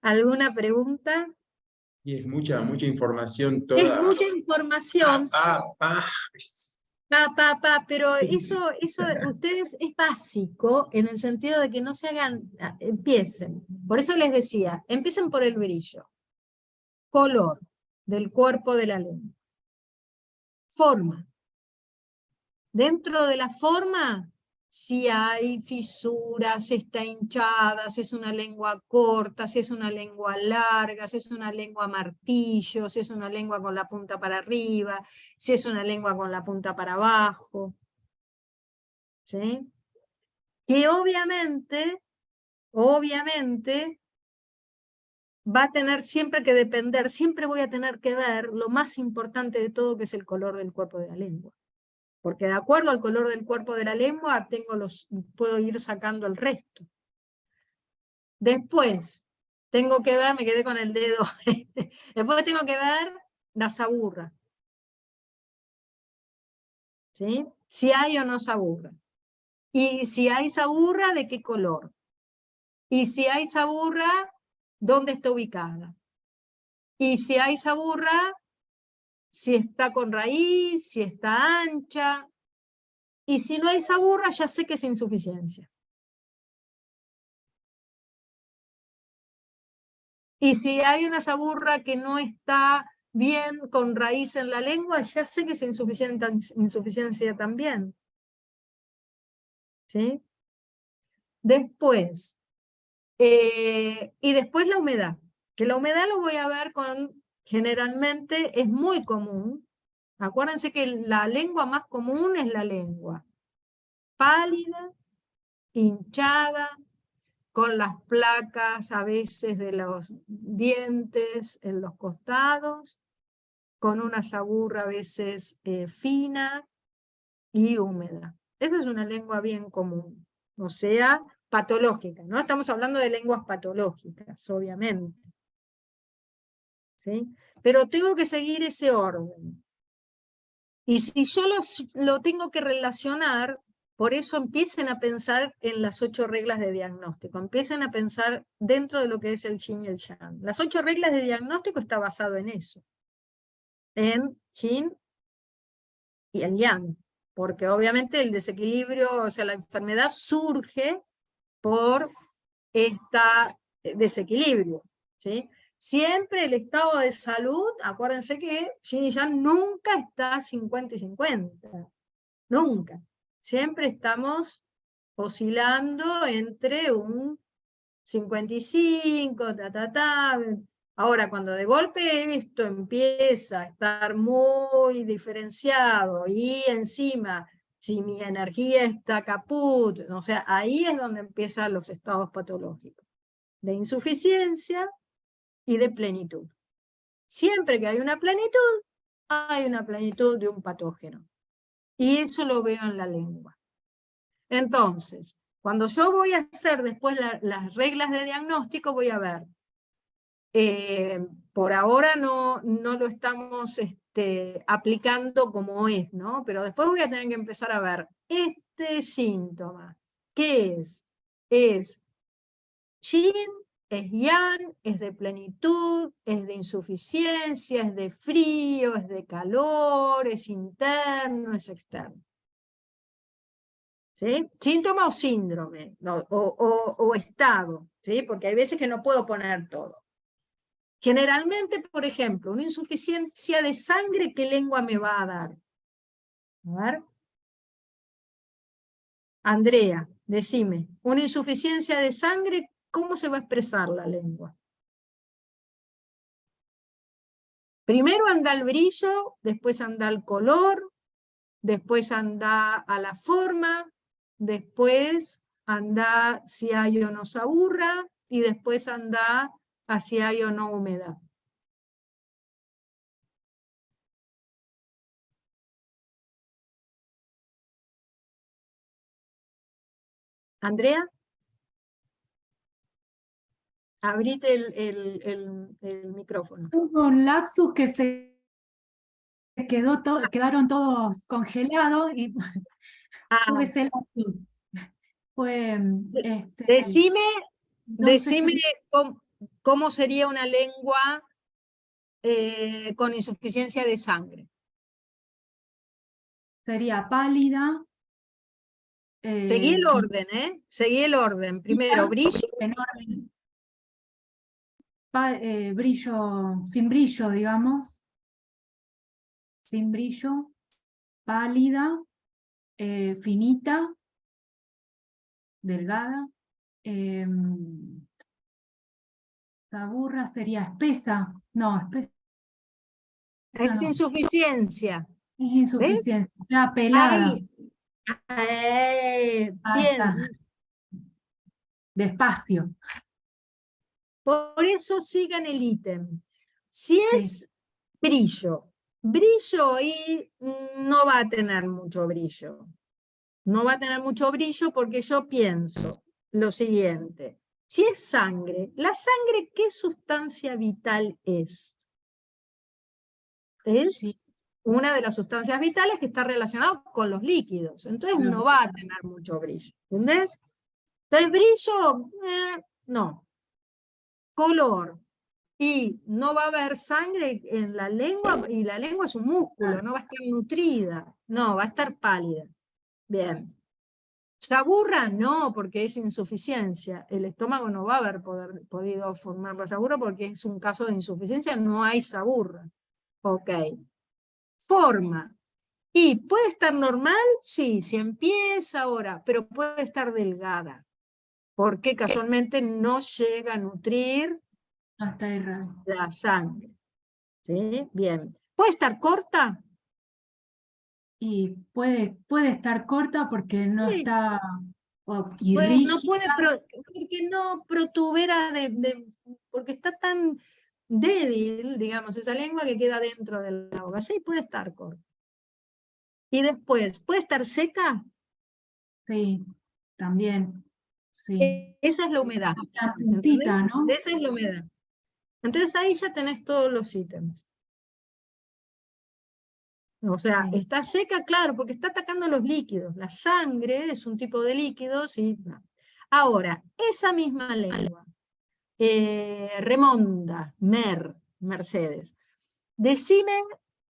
¿Alguna pregunta? Y es mucha información Es toda. mucha información, pero eso ustedes es básico en el sentido de que no se hagan, empiecen. Por eso les decía, empiecen por el brillo. Color del cuerpo de la lengua. Forma. Dentro de la forma, si hay fisuras, si está hinchada, si es una lengua corta, si es una lengua larga, si es una lengua martillo, si es una lengua con la punta para arriba, si es una lengua con la punta para abajo. ¿Sí? Que obviamente va a tener siempre que depender, siempre voy a tener que ver lo más importante de todo, que es el color del cuerpo de la lengua. Porque de acuerdo al color del cuerpo de la lengua, puedo ir sacando el resto. Después, tengo que ver, me quedé con el dedo, después tengo que ver la saburra. ¿Sí? Si hay o no saburra. Y si hay saburra, ¿de qué color? Y si hay saburra, ¿dónde está ubicada? Y si hay saburra, si está con raíz, si está ancha. Y si no hay saburra, ya sé que es insuficiencia. Y si hay una saburra que no está bien con raíz en la lengua, ya sé que es insuficiencia también. ¿Sí? Después, y después la humedad. Que la humedad lo voy a ver generalmente es muy común. Acuérdense que la lengua más común es la lengua pálida, hinchada, con las placas a veces de los dientes en los costados, con una saburra a veces fina y húmeda. Esa es una lengua bien común, o sea, patológica, ¿no? Estamos hablando de lenguas patológicas, obviamente. ¿Sí? Pero tengo que seguir ese orden. Y si yo lo tengo que relacionar, por eso empiecen a pensar en las 8 reglas de diagnóstico, empiecen a pensar dentro de lo que es el yin y el yang. Las 8 reglas de diagnóstico está basado en eso, en yin y el yang, porque obviamente el desequilibrio, o sea, la enfermedad surge por este desequilibrio, ¿sí? Siempre el estado de salud, acuérdense que yin y yang nunca está 50 y 50, nunca. Siempre estamos oscilando entre un 55, Ahora, cuando de golpe esto empieza a estar muy diferenciado y encima, si mi energía está caput, o sea, ahí es donde empiezan los estados patológicos, de insuficiencia y de plenitud. Siempre que hay una plenitud de un patógeno. Y eso lo veo en la lengua. Entonces, cuando yo voy a hacer después las reglas de diagnóstico, voy a ver, por ahora no lo estamos aplicando como es, ¿no? Pero después voy a tener que empezar a ver, este síntoma, ¿qué es? Es yin, es yang, es de plenitud, es de insuficiencia, es de frío, es de calor, es interno, es externo. ¿Sí? Síntoma o síndrome, o estado, ¿sí? Porque hay veces que no puedo poner todo. Generalmente, por ejemplo, una insuficiencia de sangre, ¿qué lengua me va a dar? A ver. Andrea, decime, una insuficiencia de sangre, ¿cómo se va a expresar la lengua? Primero anda el brillo, después anda el color, después anda a la forma, después anda si hay o no saburra, y después anda a si hay o no humedad. Andrea, abrite el micrófono. Hubo un lapsus que se quedaron todos congelados y Ah, tuve ese lapsus. Fue, decime no sé Decime qué- cómo sería una lengua con insuficiencia de sangre. sería pálida. Seguí el orden, ¿eh? Seguí el orden. Primero, brillo. Enorme. Brillo, sin brillo, digamos. Sin brillo. Pálida. Finita. Delgada. Saburra sería espesa. No, espesa Es no. insuficiencia. Es insuficiencia. O sea, pelada. Ahí. Ahí está. Bien. Despacio. Por eso sigan el ítem. Si Sí. es brillo y no va a tener mucho brillo. No va a tener mucho brillo porque yo pienso lo siguiente. Si es sangre, ¿la sangre qué sustancia vital es? Es Sí. una de las sustancias vitales que está relacionada con los líquidos. Entonces Los no va a tener mucho brillo. ¿Entendés? Entonces brillo, no. Color. Y no va a haber sangre en la lengua, y la lengua es un músculo, no va a estar nutrida, no, va a estar pálida. Bien. Saburra no, porque es insuficiencia. El estómago no va a haber podido formar la saburra porque es un caso de insuficiencia, no hay saburra. Ok. Forma. ¿Y puede estar normal? Sí, si empieza ahora, pero puede estar delgada, porque casualmente no llega a nutrir Hasta ahí raro. la sangre. ¿Sí? Bien. ¿Puede estar corta? Y puede estar corta porque no Sí. está y No rígida. puede, porque no protubera porque está tan débil, digamos, esa lengua que queda dentro de la boca. Sí, puede estar corta. Y después, ¿puede estar seca? Sí, también. Sí. Esa es la humedad. La puntita, ¿Entendés? ¿no? Esa es la humedad. Entonces ahí ya tenés todos los ítems. O sea, Sí. está seca, claro, porque está atacando los líquidos. La sangre es un tipo de líquido, sí. Ahora, esa misma lengua, Remonda, Mercedes, decime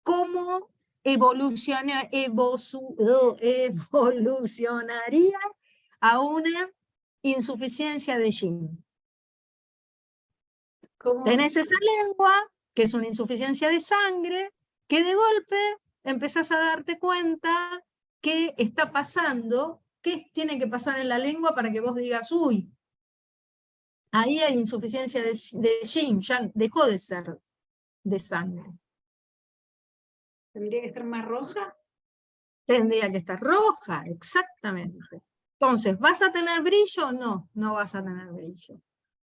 cómo evolucionaría a una insuficiencia de Gin. Tenés esa lengua, que es una insuficiencia de sangre, que de golpe empezás a darte cuenta que está pasando, qué tiene que pasar en la lengua para que vos digas, uy, ahí hay insuficiencia de Gin, ya dejó de ser de sangre. ¿Tendría que estar más roja? Tendría que estar roja, exactamente. Entonces, ¿vas a tener brillo? No, no vas a tener brillo.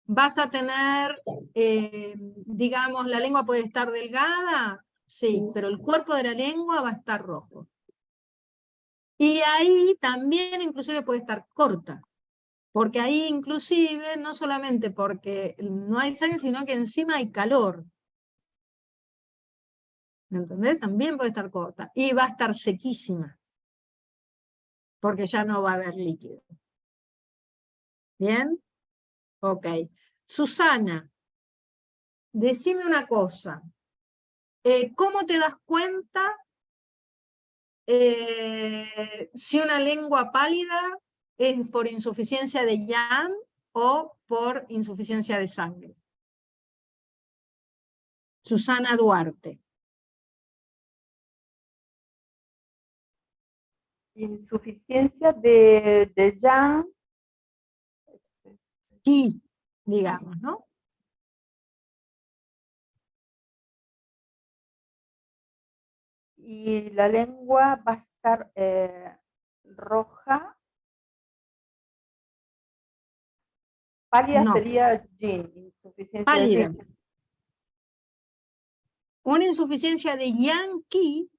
¿Vas a tener, digamos, la lengua puede estar delgada? Sí, pero el cuerpo de la lengua va a estar rojo. Y ahí también inclusive puede estar corta, porque ahí inclusive, no solamente porque no hay sangre, sino que encima hay calor. ¿Me entendés? También puede estar corta. Y va a estar sequísima, porque ya no va a haber líquido. ¿Bien? Ok. Susana, decime una cosa. ¿Cómo te das cuenta si una lengua pálida es por insuficiencia de Yang o por insuficiencia de sangre? Susana Duarte. Insuficiencia de Yang. Sí, digamos, ¿no? Y la lengua va a estar roja. Pálida No. sería Yin, insuficiencia Pálida. de Yin. Una insuficiencia de Yang Qi,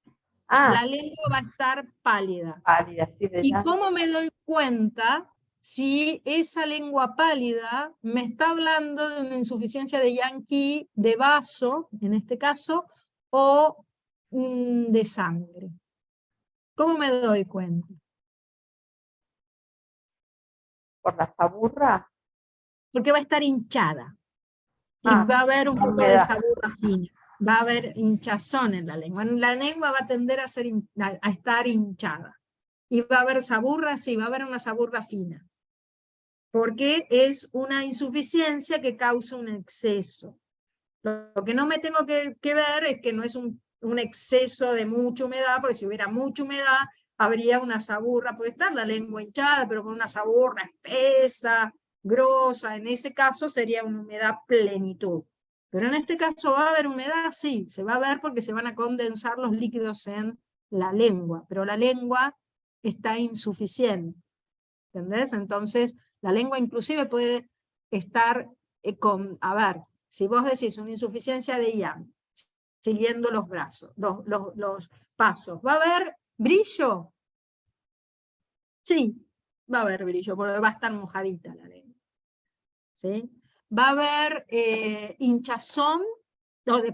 la lengua va a estar pálida. Pálida, sí, de ¿Y Yang. cómo me doy cuenta si esa lengua pálida me está hablando de una insuficiencia de Yankee de vaso, en este caso, o de sangre. ¿Cómo me doy cuenta? Por la saburra. Porque va a estar hinchada. Y Ah, va a haber un la poco de humedad. saburra fina. Va a haber hinchazón en la lengua. La lengua va a tender a estar hinchada. Y va a haber saburra, sí, va a haber una saburra fina. Porque es una insuficiencia que causa un exceso. Lo que no me tengo que ver es que no es un exceso de mucha humedad, porque si hubiera mucha humedad, habría una saburra, puede estar la lengua hinchada, pero con una saburra espesa, grosa, en ese caso sería una humedad plenitud. Pero en este caso va a haber humedad, sí, se va a ver porque se van a condensar los líquidos en la lengua, pero la lengua está insuficiente, ¿entendés? Entonces, la lengua inclusive puede estar a ver, si vos decís una insuficiencia de Young, siguiendo los brazos, los pasos, ¿va a haber brillo? Sí, va a haber brillo, porque va a estar mojadita la lengua. ¿Sí? Va a haber hinchazón,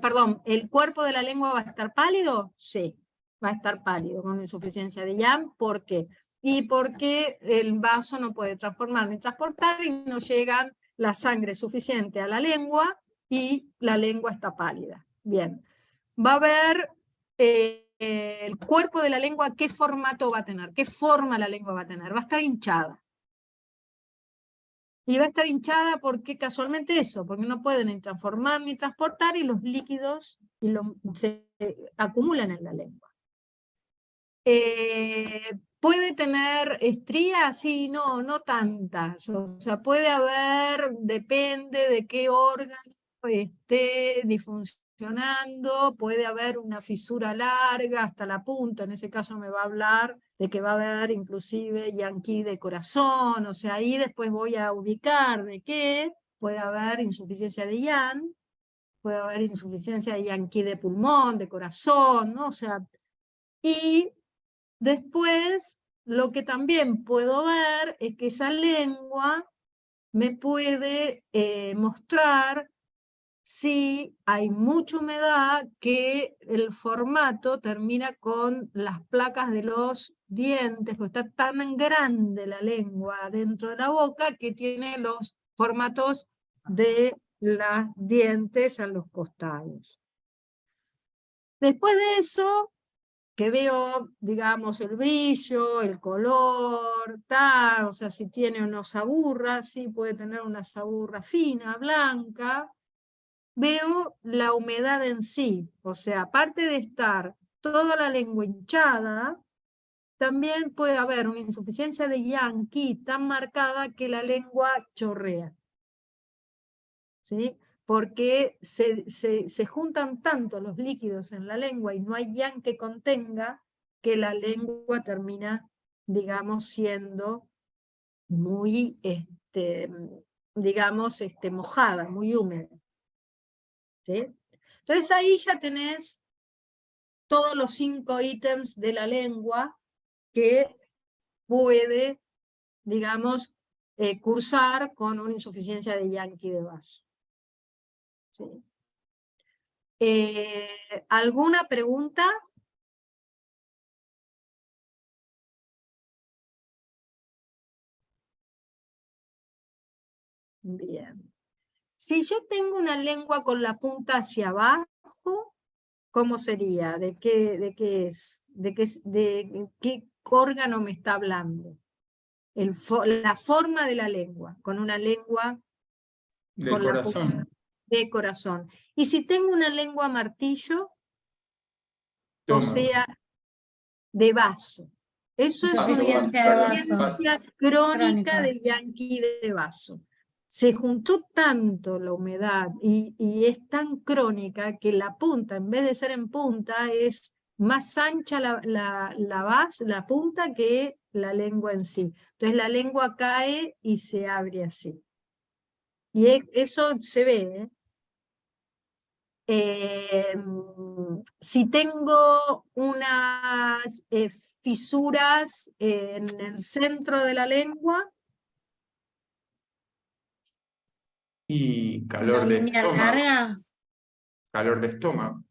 perdón, ¿el cuerpo de la lengua va a estar pálido? Sí, va a estar pálido con insuficiencia de Young. ¿Por qué? Y porque el vaso no puede transformar ni transportar y no llega la sangre suficiente a la lengua y la lengua está pálida. Bien. Va a haber el cuerpo de la lengua, ¿qué formato va a tener? ¿Qué forma la lengua va a tener? Va a estar hinchada. Y va a estar hinchada porque casualmente eso, porque no pueden ni transformar ni transportar y los líquidos se acumulan en la lengua. ¿Puede tener estrías? Sí, no tantas. O sea, puede haber, depende de qué órgano esté disfuncionando, puede haber una fisura larga hasta la punta, en ese caso me va a hablar de que va a haber inclusive Yankee de corazón, o sea, ahí después voy a ubicar de qué, puede haber insuficiencia de Yang, puede haber insuficiencia de Yankee de pulmón, de corazón, ¿no? O sea, y después, lo que también puedo ver es que esa lengua me puede mostrar si hay mucha humedad, que el formato termina con las placas de los dientes, porque está tan grande la lengua dentro de la boca que tiene los formatos de los dientes a los costados. Después de eso, que veo, digamos, el brillo, el color, o sea, si tiene una saburra, sí puede tener una saburra fina, blanca. Veo la humedad en sí, o sea, aparte de estar toda la lengua hinchada, también puede haber una insuficiencia de Yankee tan marcada que la lengua chorrea. ¿Sí? Porque se juntan tanto los líquidos en la lengua y no hay yang que contenga, que la lengua termina, digamos, siendo muy, digamos, mojada, muy húmeda. ¿Sí? Entonces ahí ya tenés todos los 5 ítems de la lengua que puede, digamos, cursar con una insuficiencia de Yankee de vaso. ¿Sí? ¿Alguna pregunta? Bien. Si yo tengo una lengua con la punta hacia abajo, ¿cómo sería? ¿De qué es? ¿De qué órgano me está hablando? La forma de la lengua, con una lengua Del con la punta corazón. de corazón. Y si tengo una lengua martillo, o Estómago. sea, de vaso. Eso es una Insuficiencia de vaso. insuficiencia crónica Crónica. de Yankee de vaso. Se juntó tanto la humedad y es tan crónica que la punta, en vez de ser en punta, es más ancha la punta que la lengua en sí. Entonces la lengua cae y se abre así. Y eso se ve, si tengo unas fisuras en el centro de la lengua, Y Una calor de línea estómago. larga. Calor de estómago.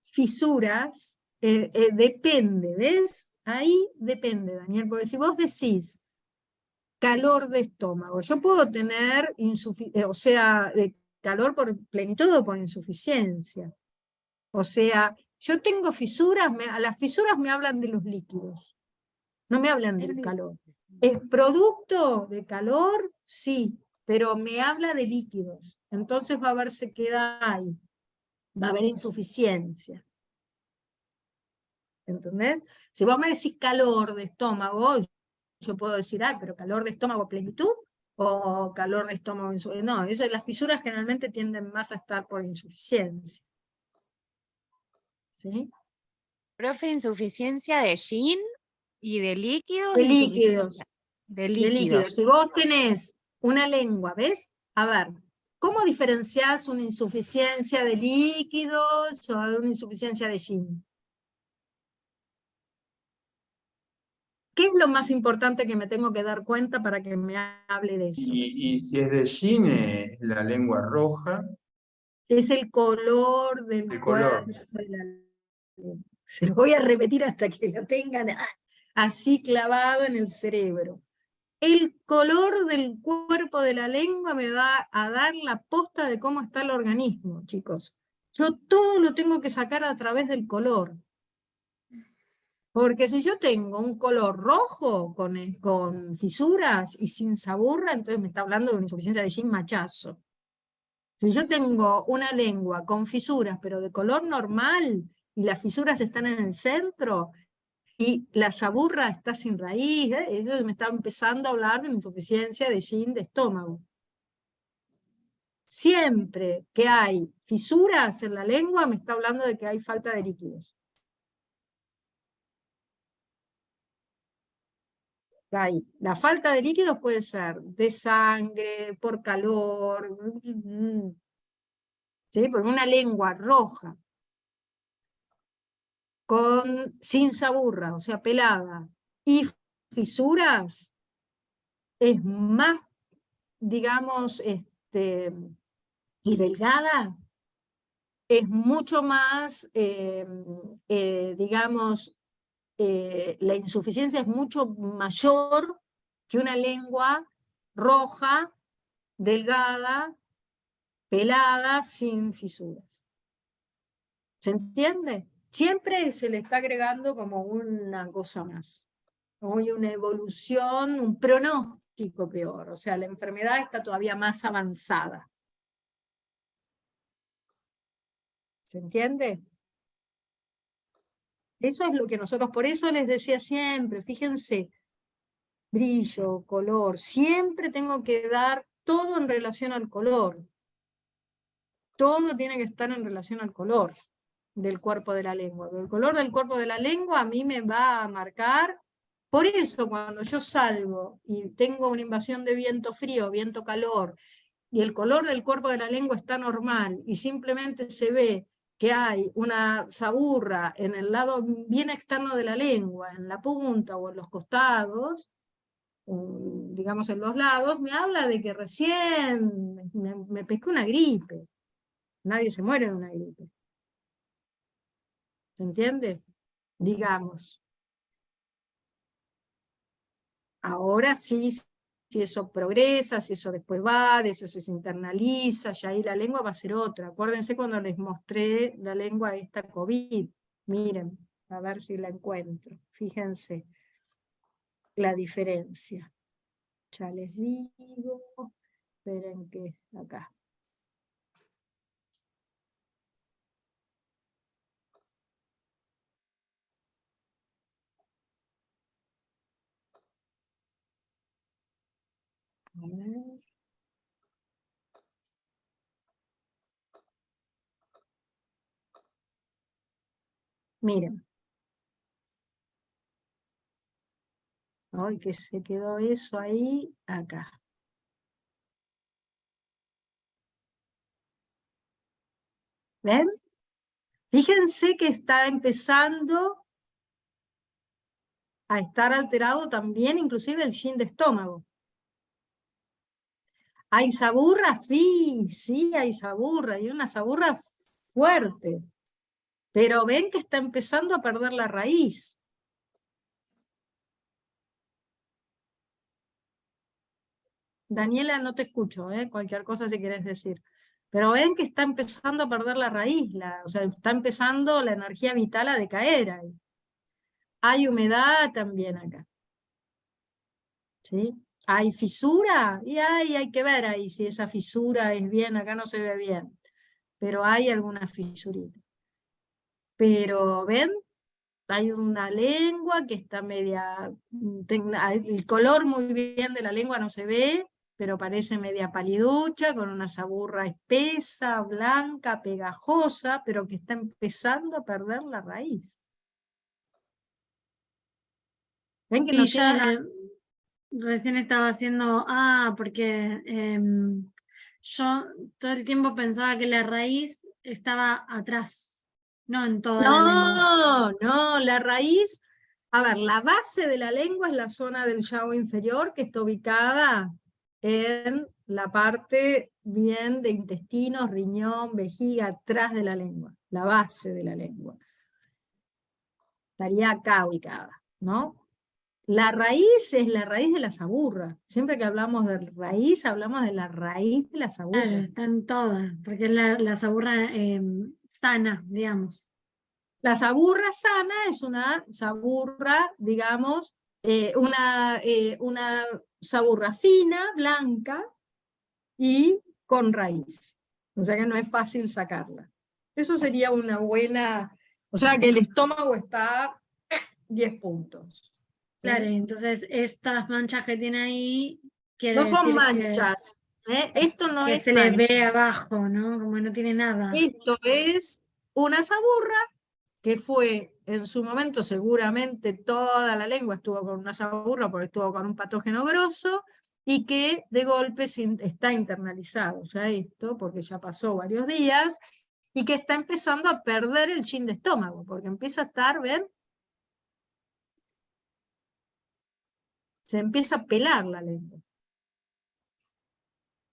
Fisuras, depende, ¿ves? Ahí depende, Daniel, porque si vos decís calor de estómago, yo puedo tener, calor por plenitud o por insuficiencia. O sea, yo tengo fisuras, a las fisuras me hablan de los líquidos, no me hablan del calor. ¿Es producto de calor? Sí, pero me habla de líquidos. Entonces va a haber sequedad ahí, va a haber insuficiencia. ¿Entendés? Si vos me decís calor de estómago, yo puedo decir, pero calor de estómago plenitud, o calor de estómago insuficiencia. No, las fisuras generalmente tienden más a estar por insuficiencia. ¿Sí? Profe, insuficiencia de yin y de líquidos. De insuficiencia líquidos. de De líquidos. líquidos. Si vos tenés una lengua, ¿ves? A ver, ¿cómo diferenciás una insuficiencia de líquidos o una insuficiencia de yin? ¿Qué es lo más importante que me tengo que dar cuenta para que me hable de eso? Y si es de yin, es la lengua roja. Es el color del El color. cuerpo de la lengua. Se lo voy a repetir hasta que lo tengan así clavado en el cerebro. El color del cuerpo de la lengua me va a dar la posta de cómo está el organismo, chicos. Yo todo lo tengo que sacar a través del color. Porque si yo tengo un color rojo con fisuras y sin saburra, entonces me está hablando de una insuficiencia de yin machazo. Si yo tengo una lengua con fisuras, pero de color normal, y las fisuras están en el centro, y la saburra está sin raíz, eso me está empezando a hablar de una insuficiencia de yin de estómago. Siempre que hay fisuras en la lengua, me está hablando de que hay falta de líquidos. Ahí. La falta de líquidos puede ser de sangre, por calor, ¿sí? Por una lengua roja, sin saburra, o sea, pelada, y fisuras, es más, digamos, y delgada, es mucho más, digamos, la insuficiencia es mucho mayor que una lengua roja, delgada, pelada, sin fisuras. ¿Se entiende? Siempre se le está agregando como una cosa más. Hay una evolución, un pronóstico peor. O sea, la enfermedad está todavía más avanzada. ¿Se entiende? Eso es lo que nosotros, por eso les decía siempre, fíjense, brillo, color, siempre tengo que dar todo en relación al color. Todo tiene que estar en relación al color del cuerpo de la lengua. El color del cuerpo de la lengua a mí me va a marcar. Por eso cuando yo salgo y tengo una invasión de viento frío, viento calor, y el color del cuerpo de la lengua está normal, y simplemente se ve que hay una saburra en el lado bien externo de la lengua, en la punta o en los costados, digamos en los lados, me habla de que recién me pesqué una gripe. Nadie se muere de una gripe. ¿Se entiende? Digamos. Ahora sí, si eso progresa, si eso después va, de eso se internaliza, ya ahí la lengua va a ser otra. Acuérdense cuando les mostré la lengua esta COVID. Miren, a ver si la encuentro. Fíjense la diferencia. Ya les digo, esperen que acá. A ver. Miren. Ay, que se quedó eso ahí, acá. ¿Ven? Fíjense que está empezando a estar alterado también inclusive el yin de estómago. ¿Hay saburra? Sí, hay saburra, y una saburra fuerte. Pero ven que está empezando a perder la raíz. Daniela, no te escucho, cualquier cosa si quieres decir. Pero ven que está empezando a perder la raíz, o sea, está empezando la energía vital a decaer ahí. Hay humedad también acá. ¿Sí? ¿Hay fisura? Y hay que ver ahí si esa fisura es bien, acá no se ve bien. Pero hay algunas fisuritas. Pero, ¿ven? Hay una lengua que está media... El color muy bien de la lengua no se ve, pero parece media paliducha, con una saburra espesa, blanca, pegajosa, pero que está empezando a perder la raíz. ¿Ven que Sí, no yo tiene nada? recién estaba haciendo, porque yo todo el tiempo pensaba que la raíz estaba atrás, no en toda la lengua. No, la raíz, a ver, la base de la lengua es la zona del yago inferior, que está ubicada en la parte bien de intestinos, riñón, vejiga, atrás de la lengua, la base de la lengua. Estaría acá ubicada, ¿no? La raíz es la raíz de la saburra. Siempre que hablamos de raíz, hablamos de la raíz de la saburra. Claro, están todas, porque es la saburra sana, digamos. La saburra sana es una saburra, digamos, una saburra fina, blanca y con raíz. O sea que no es fácil sacarla. Eso sería una buena... O sea que el estómago está 10 puntos. Claro, entonces estas manchas que tiene ahí, quiere No son decir manchas. Esto no que es se le mancha. ve abajo, ¿no? Como no tiene nada. Esto es una saburra que fue en su momento, seguramente toda la lengua estuvo con una saburra porque estuvo con un patógeno grosso, y que de golpe está internalizado ya esto, porque ya pasó varios días, y que está empezando a perder el chin de estómago, porque empieza a estar, ¿ven? Se empieza a pelar la lengua.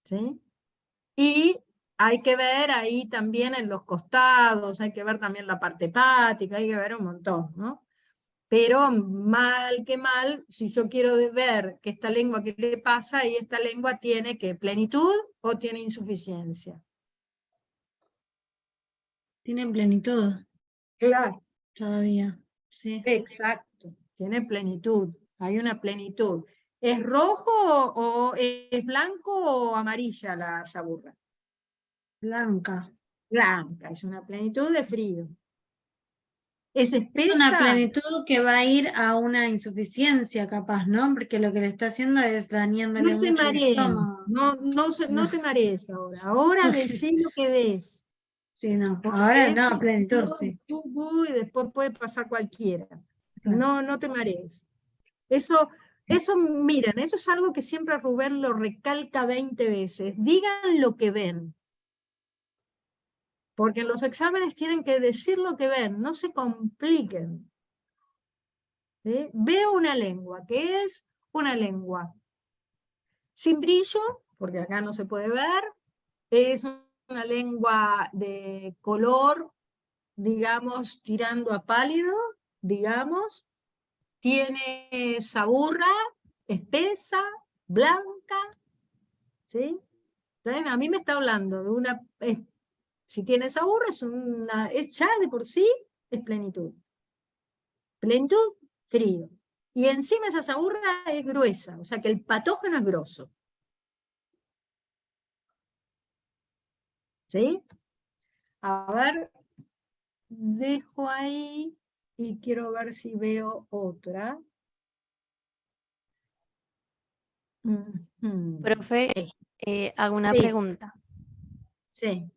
¿Sí? Y hay que ver ahí también en los costados, hay que ver también la parte hepática, hay que ver un montón, ¿no? Pero mal que mal, si yo quiero ver que esta lengua qué le pasa, y esta lengua tiene que plenitud o tiene insuficiencia. Tiene plenitud Claro. todavía, sí. Exacto, tiene plenitud, hay una plenitud. ¿Es rojo o es blanco o amarilla la saburra? Blanca. Blanca, es una plenitud de frío. ¿Es Es una espesa? plenitud que va a ir a una insuficiencia capaz, ¿no? Porque lo que le está haciendo es dañándole No se mucho el mareen, estómago. no te marees ahora. Ahora decí lo que ves. Sí, no. Porque Ahora eso no, plenitud, sí. y después puede pasar cualquiera. Claro. No te marees. Eso, miren, eso es algo que siempre Rubén lo recalca 20 veces. Digan lo que ven. Porque en los exámenes tienen que decir lo que ven, no se compliquen. ¿Sí? Veo una lengua, que es una lengua sin brillo, porque acá no se puede ver, es una lengua de color, digamos, tirando a pálido, digamos, tiene saburra, espesa, blanca, ¿sí? Entonces, a mí me está hablando de una, si tiene saburra, es ya de por sí, es plenitud. Plenitud, frío. Y encima esa saburra es gruesa, o sea que el patógeno es grosso. ¿Sí? A ver, dejo ahí y quiero ver si veo otra. Profe, hago una Sí, pregunta sí.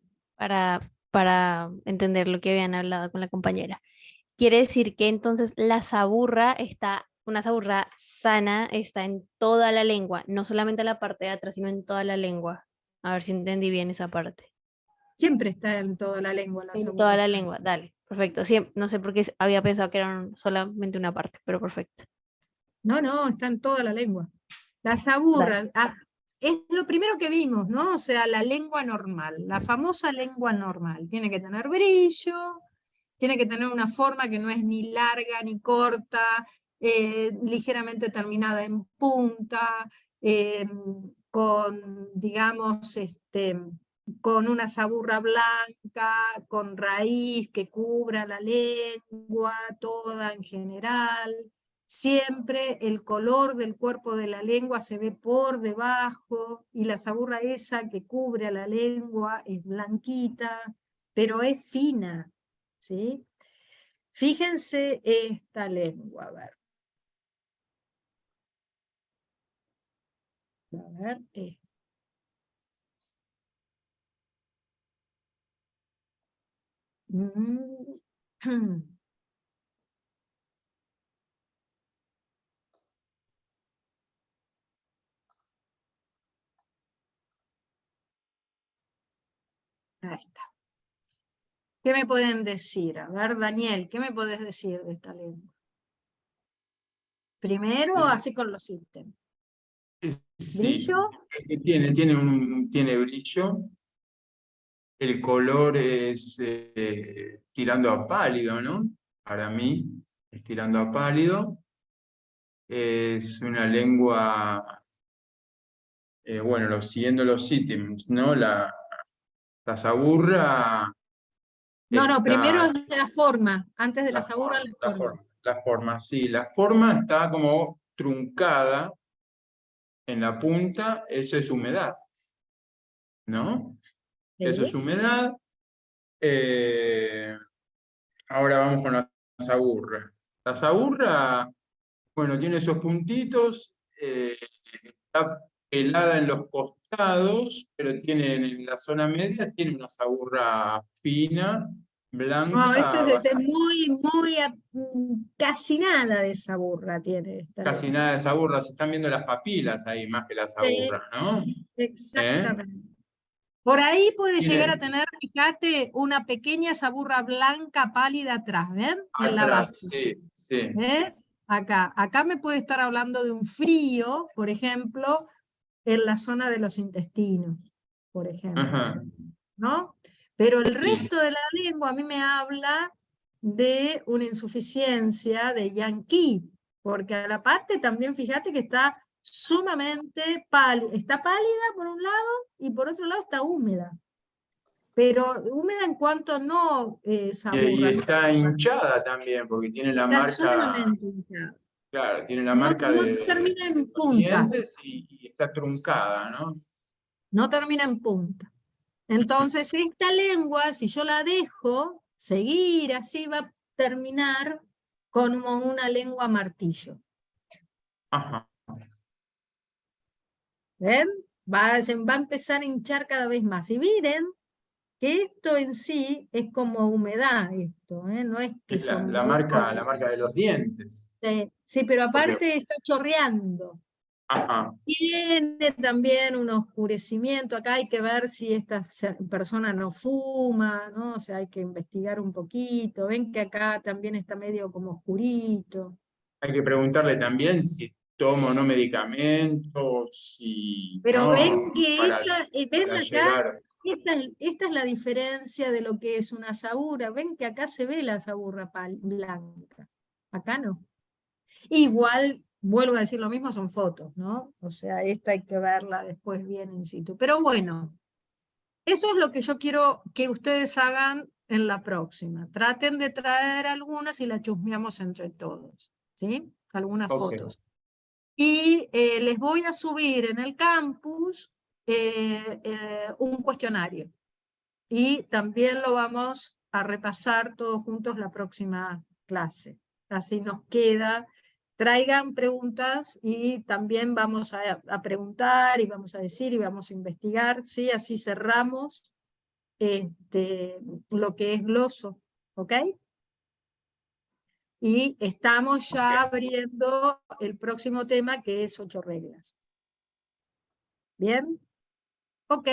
para entender lo que habían hablado con la compañera. Quiere decir que entonces una saburra sana está en toda la lengua, no solamente en la parte de atrás, sino en toda la lengua. A ver si entendí bien esa parte. Siempre está en toda la lengua la En saburra. toda la lengua, dale, perfecto. No sé por qué había pensado que eran solamente una parte, pero perfecto. No, está en toda la lengua. La saburra, Dale. es lo primero que vimos, ¿no? O sea, la lengua normal, la famosa lengua normal. Tiene que tener brillo, tiene que tener una forma que no es ni larga ni corta, ligeramente terminada en punta, con, digamos, con una saburra blanca, con raíz que cubra la lengua toda en general. Siempre el color del cuerpo de la lengua se ve por debajo y la saburra esa que cubre a la lengua es blanquita, pero es fina, ¿sí? Fíjense esta lengua, a ver. A ver, Ahí está. ¿Qué me pueden decir? A ver, Daniel, ¿qué me puedes decir de esta lengua? Primero, así con los ítems. Sí, ¿Brillo? tiene brillo. El color es tirando a pálido, ¿no? Para mí es tirando a pálido. Es una lengua, bueno, siguiendo los ítems, ¿no? La saburra No, primero está... es la forma. Antes de la saburra, la forma. La forma, sí. La forma está como truncada en la punta, eso es humedad, ¿no? Eso es ¿Sí? humedad. Ahora vamos con la saburra. La saburra, bueno, tiene esos puntitos, está pelada en los costados, pero tiene en la zona media, tiene una saburra fina, No, esto blanca, es muy, casi nada de saburra tiene esta casi lengua. nada de saburra. Se están viendo las papilas ahí más que la saburra, ¿no? Exactamente. Por ahí puede llegar a Tiene tener, fíjate, una pequeña saburra blanca pálida atrás, ¿ven? En la atrás, base. sí, sí. ¿Ves? Acá me puede estar hablando de un frío, por ejemplo, en la zona de los intestinos, por ejemplo, Ajá, ¿no? Pero el sí. resto de la lengua a mí me habla de una insuficiencia de Yankee, porque a la parte también fíjate que está sumamente pálida, está pálida por un lado y por otro lado está húmeda, pero húmeda en cuanto no Y saburra, no está hinchada también, porque tiene la está marca, sumamente hinchada. claro, tiene la No, marca no de termina en los punta, dientes y está truncada, ¿no? no termina en punta. Entonces esta lengua, si yo la dejo seguir así, va a terminar como una lengua martillo. Ajá. ¿Ven? Se va a empezar a hinchar cada vez más. Y miren que esto en sí es como humedad, esto, no es que Es son la marca de los dientes. Sí, pero Porque, aparte está chorreando. ajá, Tiene también un oscurecimiento, acá hay que ver si esta persona no fuma, ¿no? O sea, hay que investigar un poquito, ven que acá también está medio como oscurito. hay que preguntarle también si toma o no medicamentos, si Pero no, ven que ven para acá, llegar. esta es la diferencia de lo que es una saburra, ven que acá se ve la saburra blanca, acá no. Igual, vuelvo a decir lo mismo, son fotos, ¿no? O sea, esta hay que verla después bien in situ. Pero bueno, eso es lo que yo quiero que ustedes hagan en la próxima. Traten de traer algunas y las chusmeamos entre todos, ¿sí? Algunas Ok. fotos. Y les voy a subir en el campus un cuestionario. Y también lo vamos a repasar todos juntos la próxima clase. Así nos queda. Traigan preguntas y también vamos a preguntar y vamos a decir y vamos a investigar, ¿sí? Así cerramos lo que es gloso, ¿ok? Y estamos ya abriendo el próximo tema que es 8 reglas. ¿Bien? Ok.